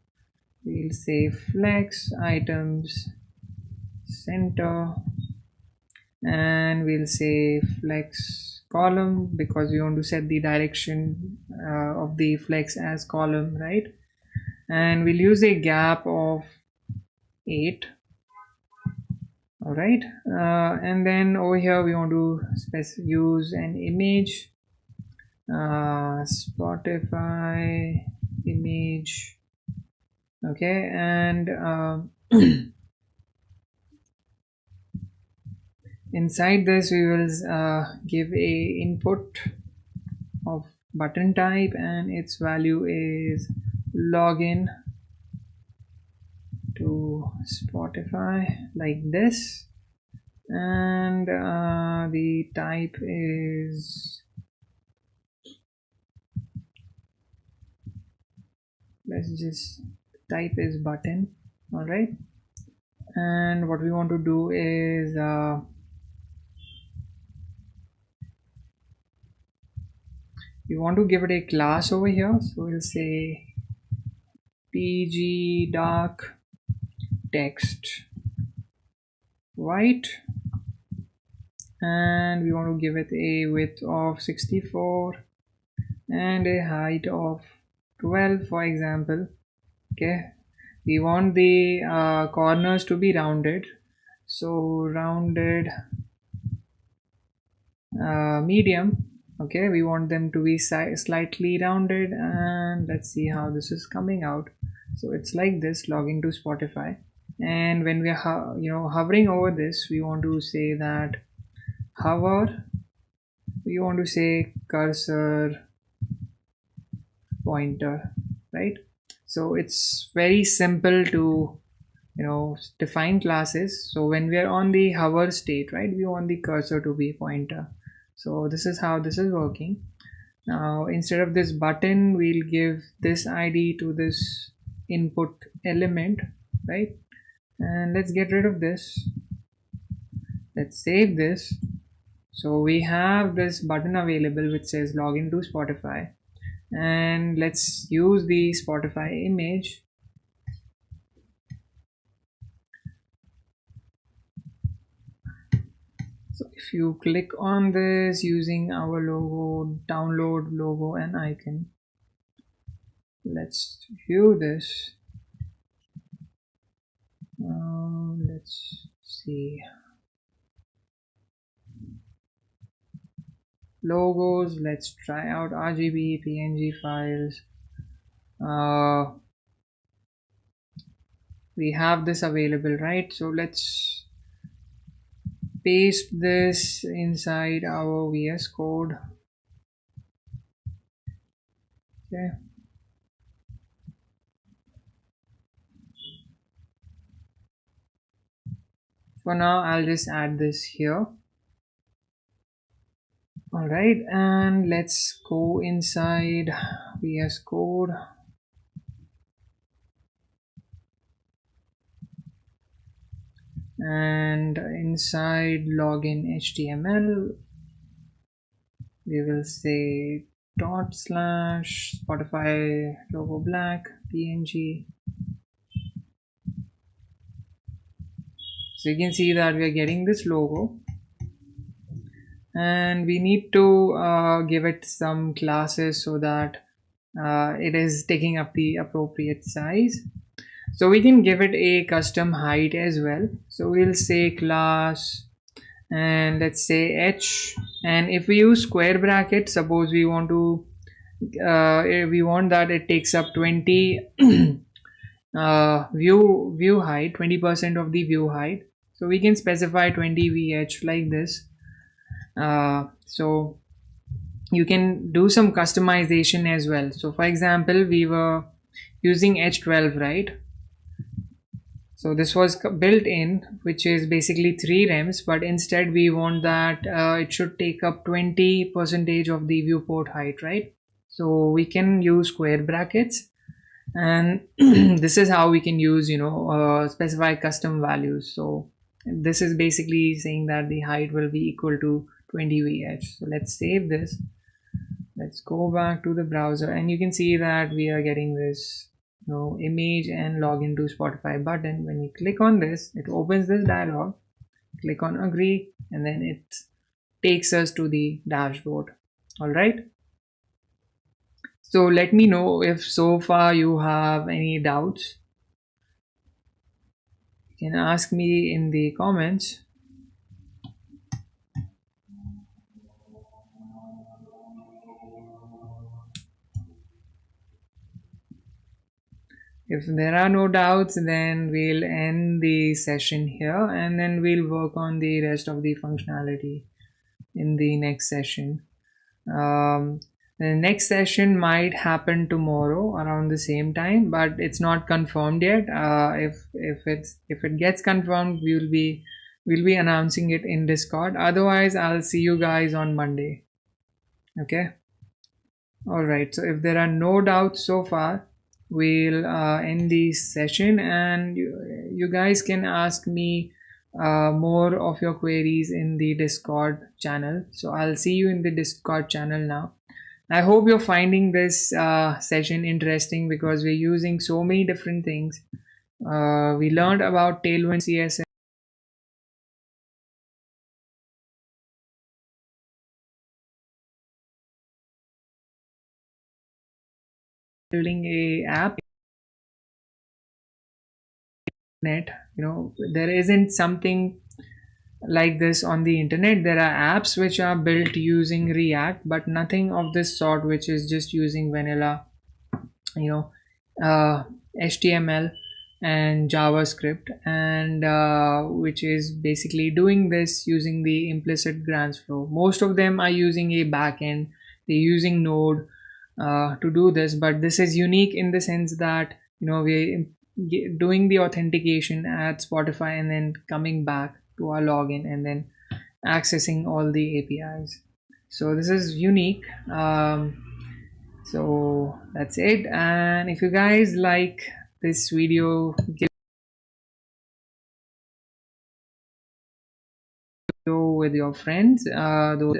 We'll say flex items center, and we'll say flex column because we want to set the direction of the flex as column, right? And we'll use a gap of 8. All right, and then over here we want to use an image, Spotify image. Okay, and inside this we will give a input of button type, and its value is login to Spotify, like this. And the type is, let's just type is button. All right, and what we want to do is we want to give it a class over here, so we'll say pg dark text white, and we want to give it a width of 64 and a height of 12, for example. Okay, we want the corners to be rounded, so rounded medium. Okay, we want them to be slightly rounded, and let's see how this is coming out. So it's like this, login to Spotify. And when we are hovering over this, we want to say that hover, we want to say cursor pointer, right? So it's very simple to define classes. So when we are on the hover state, right, we want the cursor to be pointer. So this is how this is working. Now instead of this button, we'll give this ID to this input element, right? And let's get rid of this. Let's save this. So we have this button available which says login to Spotify, and let's use the Spotify image. So if you click on this using our logo, download logo and icon, let's view this. Let's see, logos, let's try out RGB PNG files. We have this available, right? So let's paste this inside our VS Code. Okay, for now I'll just add this here. All right, and let's go inside VS Code. And inside login HTML, we will say /Spotify logo black PNG. So you can see that we are getting this logo, and we need to give it some classes so that it is taking up the appropriate size. So we can give it a custom height as well. So we'll say class, and let's say h, and if we use square brackets, suppose we want to we want that it takes up 20 view height, 20% of the view height, so we can specify 20 vh like this. So you can do some customization as well. So for example, we were using h12, right? So this was built in, which is basically 3 rems, but instead we want that it should take up 20 percentage of the viewport height, right? So we can use square brackets, and this is how we can use, specify custom values. So this is basically saying that the height will be equal to 20 vh. So let's save this. Let's go back to the browser, and you can see that we are getting this image and log into Spotify button. When you click on this, it opens this dialog. Click on agree, and then it takes us to the dashboard. All right. So let me know if so far you have any doubts. You can ask me in the comments. If there are no doubts, then we'll end the session here, and then we'll work on the rest of the functionality in the next session. The next session might happen tomorrow around the same time, but it's not confirmed yet. If it gets confirmed, we'll be announcing it in Discord. Otherwise, I'll see you guys on Monday. Okay. All right. So if there are no doubts so far, we'll end this session, and you guys can ask me more of your queries in the Discord channel. So I'll see you in the Discord channel now. I hope you're finding this session interesting, because we're using so many different things. We learned about Tailwind CSS, building a app net. There isn't something like this on the internet. There are apps which are built using React, but nothing of this sort which is just using vanilla HTML and JavaScript, and which is basically doing this using the implicit grants flow. Most of them are using a backend. They're using Node to do this, but this is unique in the sense that we're doing the authentication at Spotify and then coming back to our login and then accessing all the APIs. So this is unique. So that's it. And if you guys like this video, give it with your friends. Those